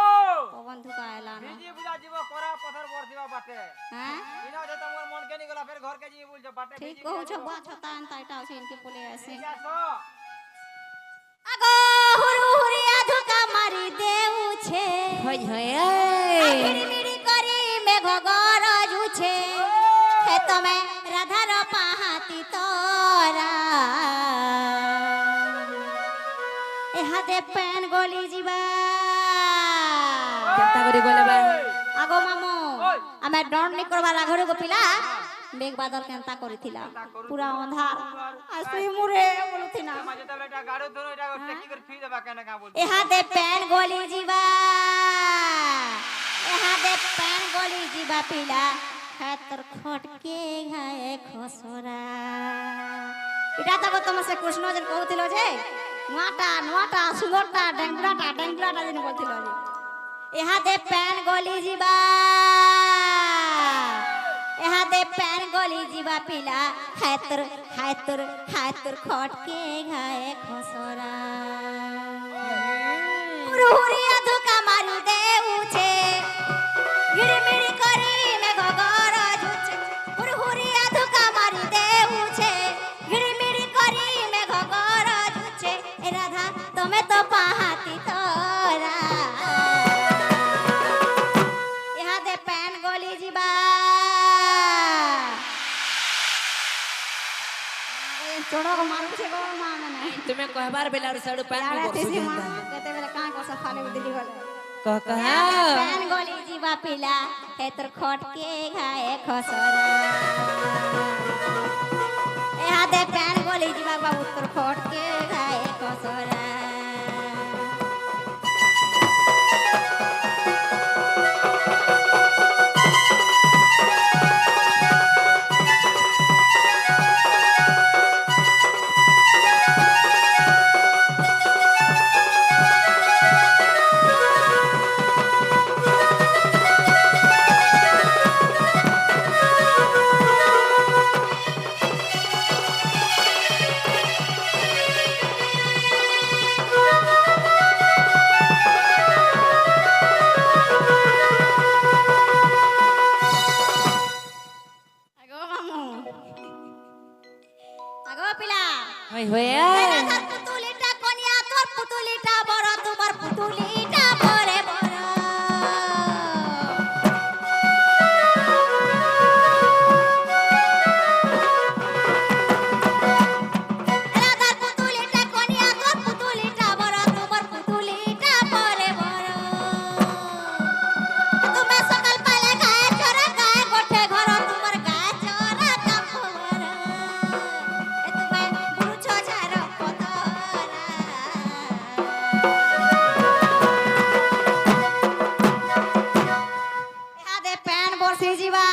পবন ধুকা এলা না বিজি বুঝা জীব করা পথর বর দিবা বাটে হ্যাঁ ইনা যে তোমার মন কে নি গলা ফের ঘর কে জি বলছো বাটে ঠিক কହୁছ বুয়া ছতা এন্তা এটা আছে ইনকে পলে আসে আসো আগো হুরু হুরিয়া ধোকা মারি দেউছে হই হই মিড়ি মিড়ি করি মেঘ গরজুছে হে তমে রাধার পাহাতি তোরা এহাতে পেন গলি ଯିବା কেনতা করি গলে বা আগো মামু আমি ডর নি করবা লাঘরে গো পিলা মেঘ বাদল কেনতা করিছিলা পুরা অন্ধার আসি মুরে বলুছিনা মাঝে তাহলে এটা গাড়ো ধরো এটা টেকি করে থুই দেবা কেন কা বল এহাতে পেন গলি ଯିବା এহাতে পেন গলি ଯିବା পিলা খাতর খটকে ঘায়ে খসরা এটা তো তোমার সে কৃষ্ণ যেন কহুছিল যে নুয়াটা সুন্দরটা ডেঙ্গুলাটা যেন বলছিল যে এহাতে পেন গলি ଯିବା এহাতে পেন গলি ଯିବା পিলা হাতর খটকে ঘায়ে খসরা হুরিয়া ধোকা মারি দেউছে গিড়মিড়ি করি মেঘ গরজুছে হুরিয়া ধোকা মারি দেউছে গিড়মিড়ি করি মেঘ গরজুছে এ রাধা তুমি তো পাহাতি তোরা ইহাদে পেন গলি ଯିବା চড়ক মারুছে গো মা মানে তুমি কহবার বেলার সাড়ু পান यार বসু ऐसे मां দিন্দা कहते बेला कहां को सफाले दिल्ली वाले কহ কহ पेन गोली जीवा पिला हे तोर खोट के घाए खसरा ए हाथे पेन गोली जीवा बाबू तोर खोट के घाए खसरा আগো মামু আগো পিলা হই হই তোর পুতুলিটা কনিয়া তোর পুতুলিটা বড় তোমার পুতুলিটা পরে বড় রাধার পুতুলিটা কনিয়া তোর পুতুলিটা বড় তোমার পুতুলিটা পরে বড় তুমি সকাল পালে গায়ে চড়া গায়ে গোঠে ঘর তোমার গায়ে চড়া কাপড় এ তুমি বুঝছ ঝার পতরা এহাদে প্যান বসি ଯିବା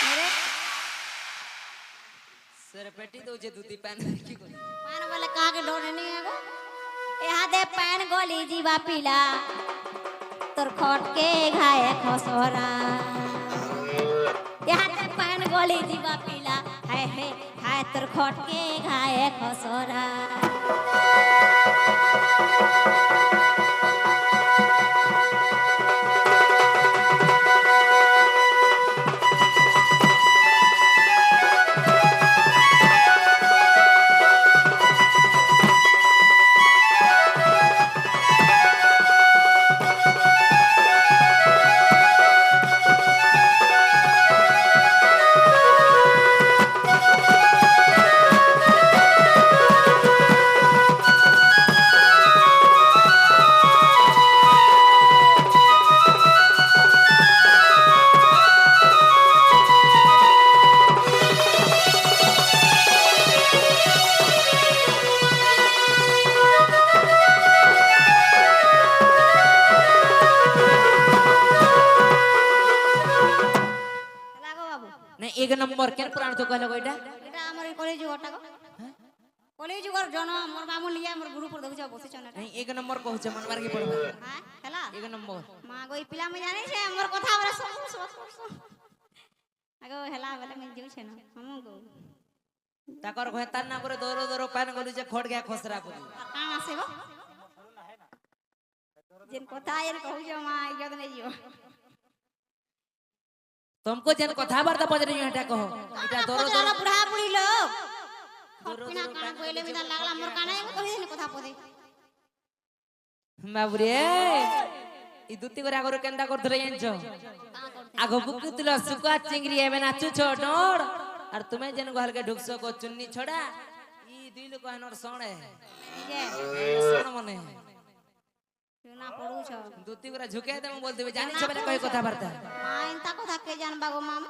মেরে সর পেটি দউছে দুতি পান কি করি पान वाले कागे डोरे नहीं है वो एहादे पैन गोली जीवा पीला तोर खोट के घाए खसरा एहादे पैन गोली जीवा पीला हाय तोर खोट के घाए खसरा কর কেন পুরাণ তো কইলো কইটা এটা আমার কলেজ যুগটা গো কলেজ যুগর জন মোর মামু লিয়া মোর গুরু পর দেখছ বসিছ না এই এক নম্বর কହୁছে মনবার কি পড়বা হ্যাঁ হেলা এক নম্বর মা গো এই পিলা মে জানি છે মোর কথা আমরা সব আগো হেলা বলে মে যাউছে না हमू गो তাকর ঘেতার না করে দৌড় দৌড় পান গলি যে খড় গয়া খসরা করি কান আছে গো যেন কথা এর কହୁଛ মা ইজ্জত নেই জিও तुमको जन कथावार्ता पज रही हटा कहो इटा दौड़ दौड़ बुढ़ा बुढ़ी लोग बिना कान कोइले बिना लागला मोर काना एगो कहि देनी কথা পদে बाबरे इ दुती करे आगरो केंदा करत रही हंचो आगो बुक तुल सुका चिंगरी एबे नाचु छोडोड़ और तुम्हें जन गहल के ढुकसो को चुन्नी छोड़ा इ दुई लोग हनर सोणे जे सोण मने ना पड़ू छ दुती करे झुके दे बोल देबे जानि छ बेले कहि कथावार्ता मां इनता কথা के जानबा गो माम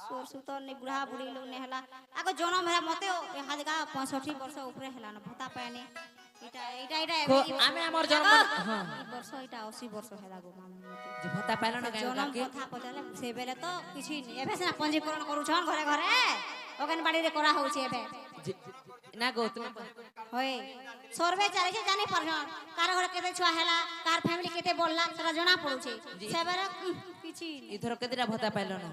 सोर सुतर ने बुढ़ा बुढ़ी लोग ने हला आगो जनम है मते हादगा 65 वर्ष ऊपर हला न भता पाएने इटा आमे हमर जन्म हां वर्ष इटा 80 वर्ष हला गो माम मते जे भता पाइलो न जनम के कथा पचाले से बेले तो किछि नि एबे से पंजीकरण करू छन घरे घरे ओगन बाड़ी रे करा होछि एबे ना गो तुम होय सर्वे चाले छे जानि परछन कार घरे केते छुआ हला कार फैमिली केते बोलला तरा जना पड़ू छे से बेले किछि इधर केतेरा भता पाइलो न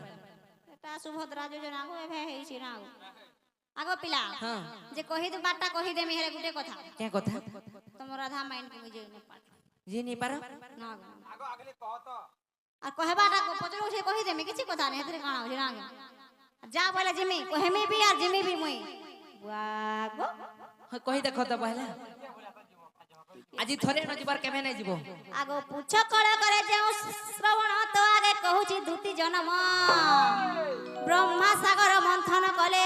ता सुभद्रा योजना गो एबे हेछि ना गो आगो पिला हां जे कहि दे बाटा कहि दे मेरे गुटे कथा क्या कथा तुम राधा माइंड के मुझे ने पाठ जी नहीं पारो ना गो आगो अगले कह तो आ कहबाटा को पचरो छे कहि दे मे किछि कथा नै हेतरे काना होछि ना जा बोले जिमी कहेमी भी यार जिमी भी मुई वागो कहि देखो तो पहला আজি থরে ন জিবার কেবে নাই জিবো आगो पूछ कळ करे जे श्रवण तो आगे कहूची दुति जन्म ब्रह्मा सागर मंथन कले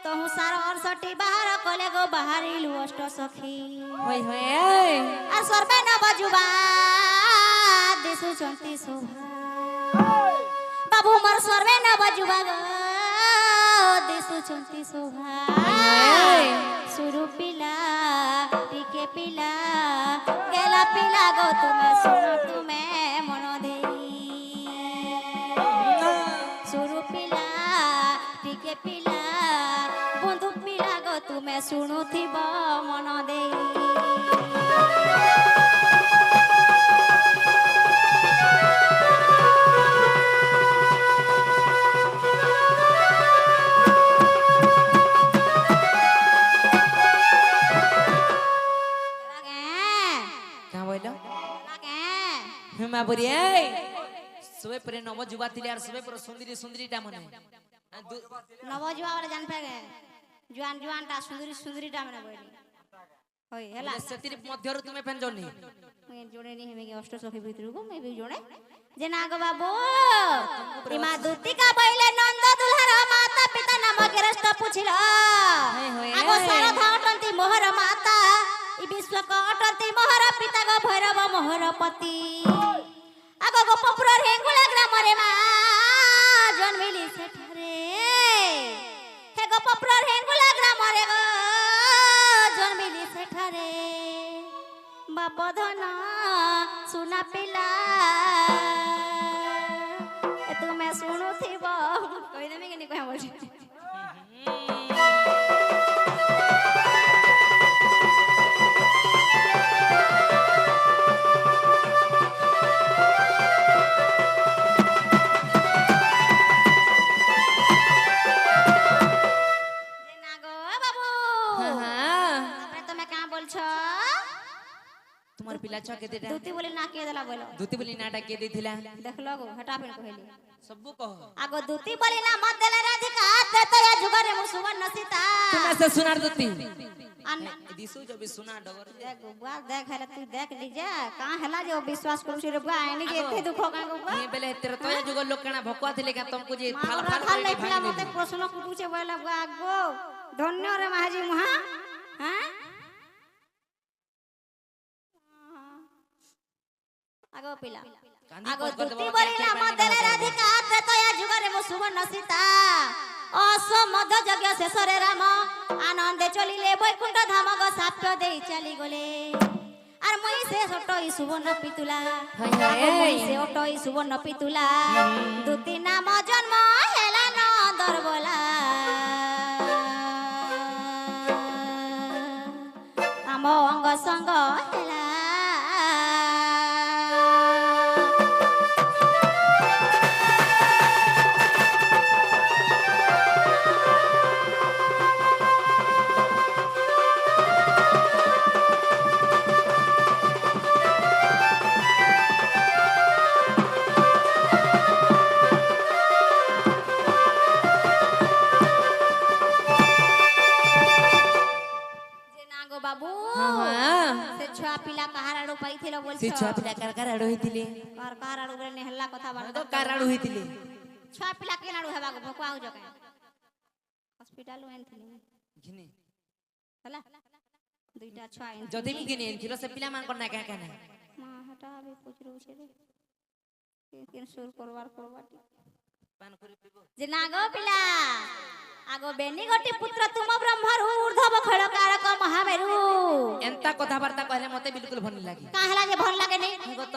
तहु सार 68 बाहर कले गो बाहरिलु अष्ट सखी होय होय आ सर्वे न बजुबा दिसु चंती शोभा बाबू मोर सर्वे न बजुबा गो दिसु चंती शोभा सुरु पिला टिके पिला गेला पिला गो तुमे सुनो तुमे मन देई सुरु पिला टिके पिला बंधु पिला गो तुमे सुनुथिब मन देई क्या बोलो लागे हेमा बुरी सुबह पर नव जुवा थिले और सुबह पर सुंदरी सुंदरी टा मने नवजुआ वाला जान पे गए जुआन जुआन टा सुंदरी सुंदरी टा मने बोली होय हला सेतिर मध्यरु तुमे फेन जोनी मैं जोड़े नहीं है अष्ट सखी भीतर को मैं भी जोड़े जे नाग बाबू इमा दूती का बैले नंद दुल्हर माता पिता नाम गिरस्त पुछिला आगो सारा धाटंती मोहर माता ई विश्व का अटंती मोहर पिता गो भैरव मोहर पति आगो गोपपुर हेंगुला ग्राम रे मा जन्मिली सेठरे हे गोपपुर हेंगुला ग्राम रे गो जन्मिली सेठरे बाप धन सुना पिला ए तुमे सुनुथिब कहि देमी कि नि कह बोल जे नागो बाबू हां तापरे तुमे का बोल छ तुम्हार पिला छ केते टा दूती बोली ना के देला बोलो दुती बोली नाटा के देथिला देखलो गो हटा फिर कहली सबु कहो आगो दूती बोली ना मत देला राधिका त्रेतया जुगरे मु सुवर्ण सीता तुमे से सुनार दुती अन दिसु जो भी सुना डगर देख बुआ देख हला तू देख लीजा कहां हला जो विश्वास करू रे बुआ आनी के एते दुख का बुआ ये बेले तेरे तोया जुग लोग कणा भकुआ थिले का तुमको जे मां फाल फाल फाल ले करके फिला भाग मते प्रश्न कुटू छे बोला बुआ आगो धन्य रे महाजी मुहा हैं आगो पिला आगो दूती बोली ना मत देला राधिका त्रेतया जुगरे मु सुवर्ण सीता असमध यज्ञ शेषरे राम आनंदे चलिले बैकुंठ धाम गो साप्य देई चली गले আর মই সে ছোটই সুবর্ণ পিতুলা মই সে অটই সুবর্ণ পিতুলা দুতি নাম জন্ম হেলা ପିଲା କାହାର ଆଡୁ ପାଇଥିଲ ସେ ବୋଲଛ ଛୁଆ ପିଲା କାର ଆଡୁ ହେଇଥିଲେ କାହାର ଆଡୁ ବୋଲେ ନେହଲା କଥା ତ ବାର୍ତ୍ତା କାର ଆଡୁ ହେଇଥିଲେ ଛୁଆ ପିଲା କେନ ଆଡୁ ହେବାକୁ ଭକୁ ଆଉଛ କାଇଁ ହସ୍ପିଟାଲ ଏନଥିଲି ଘିନି ହେଲା ଦୁଇଟା ଛୁଆ ଏନଥିଲି ଯଦି ବି ଘିନି ଥିଲ ସେ ପିଲା ମାନଙ୍କର ନା କାଁ କାଁ ମା ହଟା ବି ପୁଛରୁଛେ ରେ କେନ ସୁର କରବାର করবাটি ପାନ କରି ପିବ যে না গো পিলা আগো বেনি গটি পুত্র তুম ব্রহ্মরু ঊর্ধ্ব খড়কারক মহামেরু এন্তা কথাবার্তা कहले মতে বিলকুল ভাল লাগি কাহলা যে ভাল লাগে নি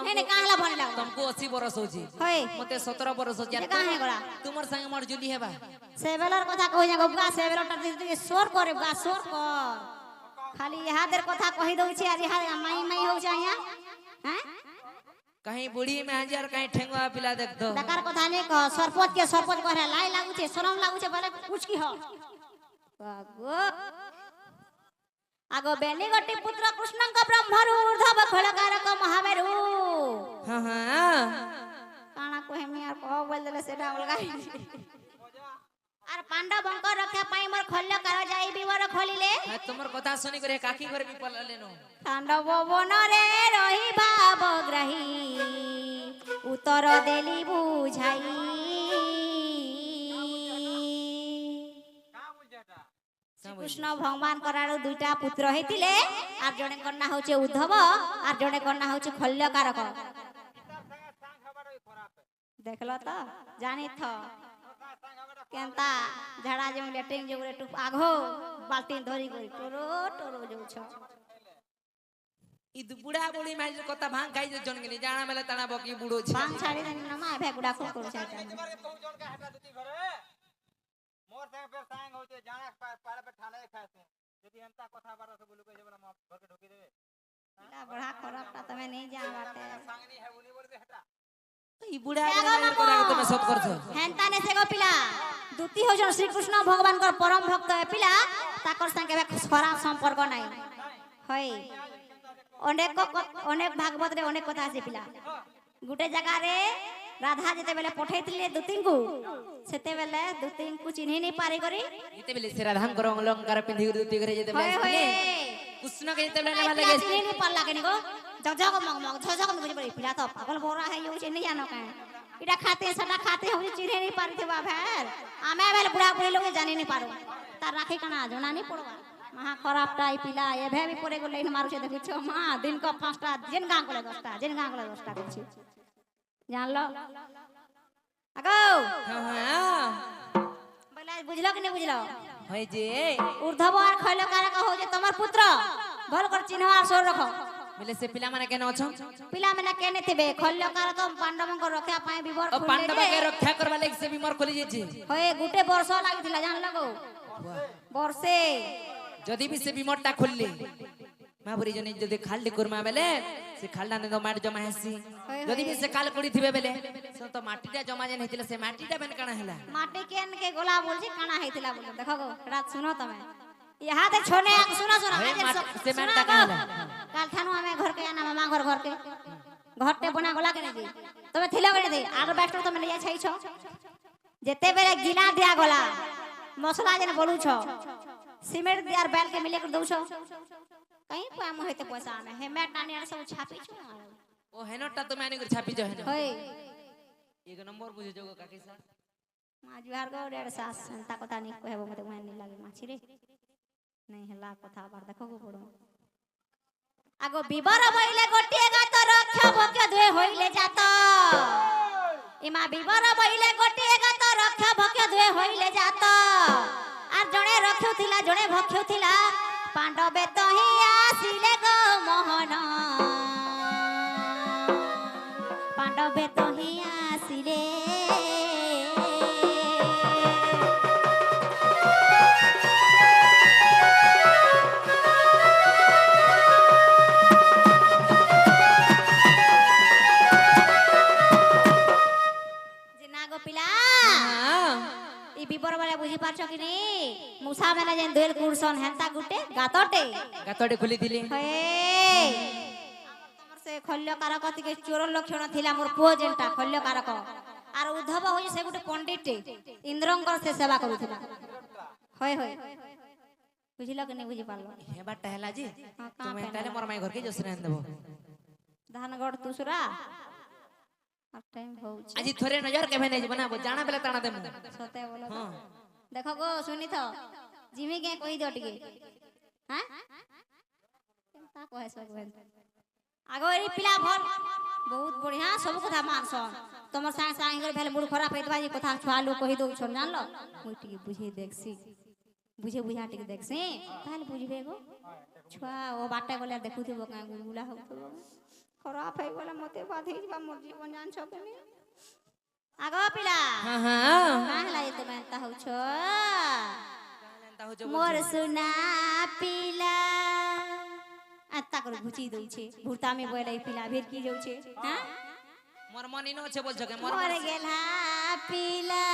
হেনে কাহলা ভাল লাগে तुमको 80 বরস होची হই মতে 17 বরস होची যে কাহে গড়া তোমার সঙ্গে মোর জুলি হেবা সেবেলর কথা কই যা গবগা সেবেলটা দিদি সোর করে গা সোর কর খালি ইহাদের কথা কহি দউছি আর ইহা মাই মাই হউ যায়া হ্যাঁ कहीं बूढ़ी में हजार कहीं ठेंगवा पिला देख दो बेकार কথা নে ক सरपंच के सरपंच करे लाई लागुचे शरम लागुचे बोले कुछ की हो गो আগো বেনি গটি পুত্র কৃষ্ণଙ୍କ ব্রহ্মরু ঊর্ধ্ব খড়কারক মহামেরু हां हां কানা কহেমি আর কহ বল দেলে সেটা অলগা আর পাণ্ডবଙ୍କ রক্ষা পাই মোর খল্য কার যাই বিবর খলিলে তোমার কথা শুনি করে কাকি করে বি পলালেনো তাণ্ডব বনরে রহি ভাবগ্রাহী উত্তর দেলি বুঝাই কৃষ্ণ ভগবান করার দুইটা পুত্র হইতিলে আর জনে কন্যা হচ্ছে উদ্ধব আর জনে কন্যা হচ্ছে খল্যকারক দেখলো তো জানি থ কেনতা ঝাড়া যে লেটিং যে টুপ আঘো বালতি ধরি করি টোরো টোরো যাউছ ই বুড়া বুড়ি মাই কথা ভাং খাই যে জন গনি জানা মেলে তানা বকি বুড়ো ছি পাঁচ ছাড়ি দেন না মা ভেগুড়া খুব করছে এটা तुम्हारे कहू जोन का हटा दुती घरे मोर संग फिर सांग होते जाना पाड़ पे ठाणे खाते यदि अंता कथा बारा से बोलू के जबना मां घर के ढोकी देवे এটা বড়া খরাবটা তুমি नहीं जान बाटे सांग नहीं है बोली बोल दे हटा ই বুড়া বুড়ি মাই কথা তুমি সত করছো হেনতা নে সে গো পিলা দুতি হজন শ্রীকৃষ্ণ ভগবানଙ୍କର পরম ভক্ত এ পিলা তাকর সঙ্গে খরাপ সম্পর্ক নাই হয় অনেক ভাগবত রে অনেক কথা আছে পিলা গুটে জায়গা রে রাধা যেতে বেলে পঠাইতিলে দুতিଙ୍କୁ সেতে বেলে দুতিଙ୍କୁ চিহ্নি নি পারি করি ইতে বেলে সে রাধাঙ্কর অলঙ্কার পিন্ধি দুতি করে যেতে বেলে হয় হয় কৃষ্ণ কে যেতে বেলে ভালো লাগে চিহ্নি নি পারলা কেনি গো জজগ মগ মগ ঝঝগ বুঝি পড়ি পিলা তো পাগল বড়া হই যাউছে নি জানো কায় এটা খাতে সেটা খাতে হই চিহ্নি নি পারিথিবা ভের আমি বেলে বুড়া বুড়ি লোকে জানি নি পারো তার রাখি কানা জনা নি পড়বা মহা খরাপটা এই পিলা এভে বি পড়ে গলে ইন মারুছে দেখিছো মা দিন ক 5টা জিন গাঁ গলে 10টা জিন গাঁ গলে 10টা করছি জানলো আগো हां हां বলে বুঝলো কি না বুঝলো হয় যে ঊর্ধ্ব আর খৈলকারক হও যে তোমার পুত্র ভাল করে চিহ্ন আর সর রাখো বলে সে পিলা মানে কেন অছ পিলা মানে কেনে থিবে খৈলকারক পাণ্ডবଙ୍କ রক্ষা পাই বিবর ও পাণ্ডব কে রক্ষা করবা লাগি সে বিমর খলি যেছে হয়ে গুটে বর্ষ লাগিଥିଲା জানলো গো বর্ষে যদি বি সে বিমরটা খুললি মাবুরি জনি যদি খালডি কুরমা বেলে সে খালডা নে তো মাটি জমা হেসি যদি বি সে কাল করি থিবে বেলে সে তো মাটিটা জমা যেন হেতিলে সে মাটিটা বেন কানা হেলা মাটি কেন কে গোলা বলছি কানা হইতিলা বলে দেখো গো রাত শুনো তুমি ইহাতে छोने सुनो सुनो से मानता कहला কাল থানু আমি ঘর কে না মামা ঘর কে ঘরতে বনা গলা কেনে দি তুমি থিলা করে দে আর ব্যাস্ট তুমি লইয়া ছাইছো যেতে বেলে গিলা দিয়া গলা মশলা যেন বলুছ সিমেন্ট দিয়ার বেল के मिले कर दउछो कहीं काम होते पैसा में हेमेट नानी आर सब छापी छु ओ हेनोटा तो माने कर छापी जो हेनो होय एक नंबर बुझे जोगो काकी सा माजुहार गो डेढ़ सास संता कथा नहीं कहबो मते मन नहीं लागे माछी रे नहीं हला कथा बार देखो गो पड़ो আগো বিবর বইলে গটিয়ে গাত রক্ষা ভক্য দুয়ে হইলে যাত ইমা বিবর বইলে গটিয়ে গাত রক্ষা ভক্য দুয়ে হইলে যাত আর জনে রক্ষু থিলা জনে ভক্ষ থিলা পাণ্ডবে তহি আসিলে গো মোহন পাণ্ডবে তহি আসিলে বিবর বলে বুঝি পারছ কি নি মুসা মেলা যেন দোল কুরসন হেনতা গুটে গাতটে খুলি দিলি হে তোমার সে খল্যকারক থেকে চোর লক্ষণ থিলা মোর পুଅ যেনটা খল্যকারক আর উদ্ধব হই সে গুটে পণ্ডিত ইন্দ্রঙ্কর সে সেবা করুথিলা হয় হয় বুঝিল কি নাই বুঝি পারলো হেবারটা হেলা জি হ্যাঁ, কাঁ তুমি পেন তাহলে হেলা? মোর মাই ঘরকে জসরে আন দেবো ধানগড় তুসরা আর টাইম হଉଛି আজি থরে নজর কেবে নেই যাবো না জানা বেলা টানা দেবো সতে বলো তো। হ্যাঁ দেখো গো শুনি তো জিমি কে কই দিও টিকে হ্যাঁ কেনতা কহে সব আগো এই পিলা ভল বহুত বঢ়িয়া সব কথা মানছন তোমার সাং সাং করে ভেল মুড খারাপ হইতবা যে কথা ছুয়া লোক কহি দউছন জানলো মুই টিকে বুঝে দেখছি বুঝে বুঝা টিকে দেখছি তাহলে বুঝবে গো ছুয়া ও বাটা গলে দেখুথিব কাঁ গুলগুলা হউথিব খারাপ হই গলে মতে বাধি যবা মোর জীবন জানছ কেনি আগো পিলা হ্যাঁ হ্যাঁ কাঁ হেলা যে তুমি এন্তা হউছ তা হচ্ছে মোর সোনা পিলা আত্তা করে ঘুচি দউছে ভুরতা মে বলে পিলা ভের কি যাউছে হ্যাঁ মোর মন ইনো আছে বলছো কে মোর মোর গেলা পিলা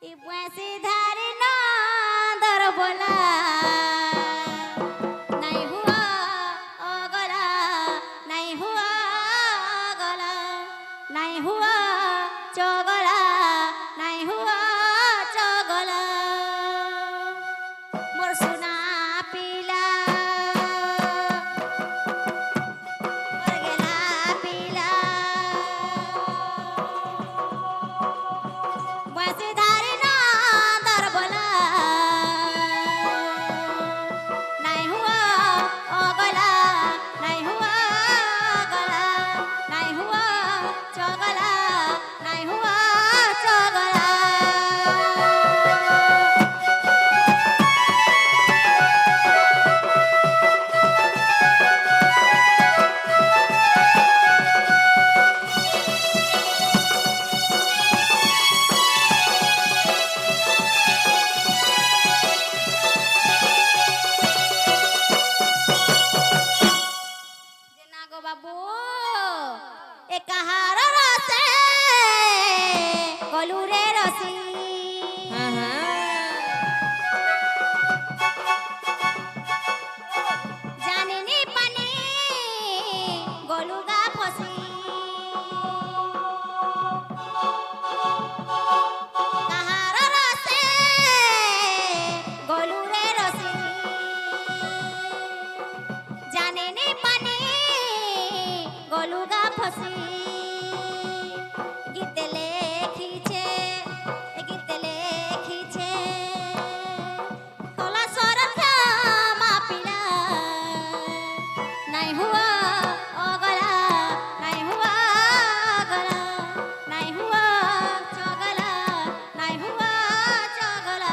ই বসে ধারে না দর বলা নাই হুয়া ও গলা নাই হুয়া গলা নাই হুয়া চগলা নাই হুয়া চগলা মোর সোনা পিলা মোর গেলা পিলা বসে ধারে না দর বলা নাই হুয়া ও গলা নাই হুয়া গলা নাই হুয়া চগলা নাই হুয়া চগলা যে না গো বাবু এ কাহার রসে কলুরে রসি হ্যাঁ হ্যাঁ জানিনি পানি গলুগা ফসি কাহার রসে গলুরে রসি জানিনি পানি গলুগা ফসি গীতে লেখিছে গীতে লেখিছে কলা সরথা মাপিলা নাই হুয়া ও গলা নাই হুয়া গলা নাই হুয়া চগলা নাই হুয়া চগলা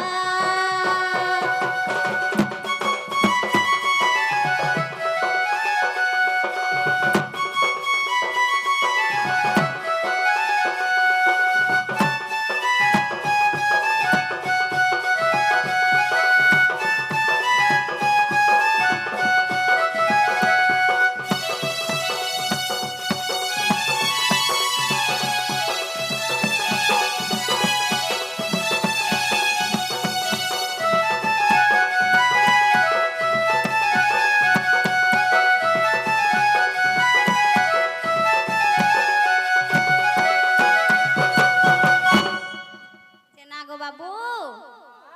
যে না গো বাবু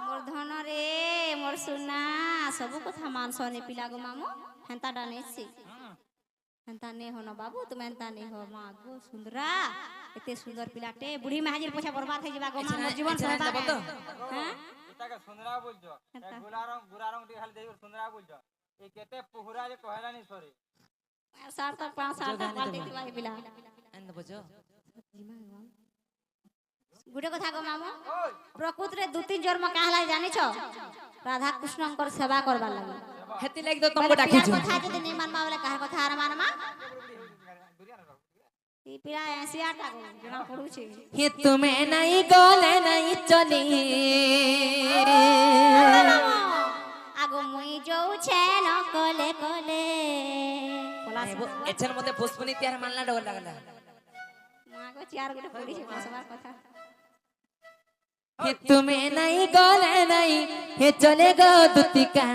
মোর ধন রে মোর সোনা ସବୁ କଥା ମାନସ ନେ ପିଲା ଗো ମାମୁ ହେନ୍ତା ଟା ନେସି ହେନ୍ତା ନେ ହନ ବାବୁ ତୁମେ ହେନ୍ତା ନେ ହ ମା ଗো ସୁନ୍ଦରା ଏତେ ସୁନ୍ଦର ପିଲାଟେ ବୁଢୀ ମାହାଜିର ପଛା ବରବାଦ ହେଇ ଯିବା ଗো ମା ମୋର ଜୀବନ এছাড়া সহবা দেবো তো হ্যাঁ এটাকে সুন্দরা বলছো হেন্তা। গুলা রং টি খালি দেই সুন্দরা বলছো এই কেতে পুহুরা যে কহেলানি সরে ସାର୍ ତ ପାଞ୍ଚ ସାତ ପାଲଟି ଥିବା ଏ ପିଲା এন দেবো যো ଗୋଟେ କଥା ଗো ମାମୁ ওই ପ୍ରକୃତରେ ଦୁଇ ତିନି ଜନ୍ମ କାହା ଲାଗି ଜାଣିଛ ରାଧା କୃଷ୍ଣଙ୍କର ସେବା କରବାର ଲାଗି হেতি লাগি তো তোমাকে ডাকিছো କଥା ଯଦି ନେଇ ମାନବା ବୋଲେ କାହାର କଥା ଆର ମାନମା এই ପିଲା ଏସିଆଟା ଜଣା ପଡୁଛି হে তুমি নাই গলে নাই চলি আগো মুই যাউছে ন কলে কলে এছার মধ্যে পুষ্পনি তিয়ার মানলা ডর লাগলা মাগো চিয়ার গোটে পড়িছে বসবার কথা হে তুমি নাই গলে নাই হে চলে গো দুতিকা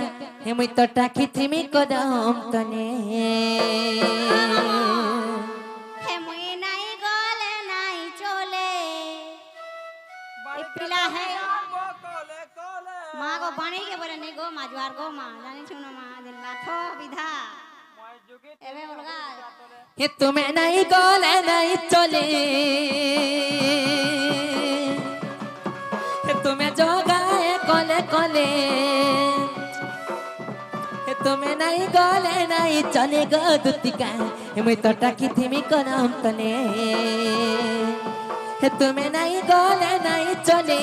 হে মুই তো টাকি থিমি কদম তনে হে মুই নাই গলে নাই চলে বাড়ি পিলা হে কলে কলে মা গো বাণী কে বলে নি গো মা জুয়ার গো মা জানিছু না মা যে নাথ বিধা মই যুগে এবে বলগা হে তুমি নাই গলে নাই চলে হে তুমি জগায় কলে কলে হে তুমি নাই গলে নাই চলে গো দুতিকা হে মুই তো টাকি থিমি করম তলে হে তুমি নাই গলে নাই চলে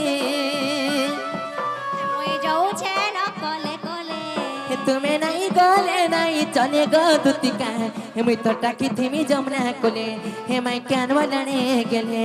মই যাউছে ন কলে কলে হে তুমি নাই গলে নাই চলে গো দুতিকা হে মুই তো টাকি থিমি জমনা কোলে হে মাই কেন বলনে গেলে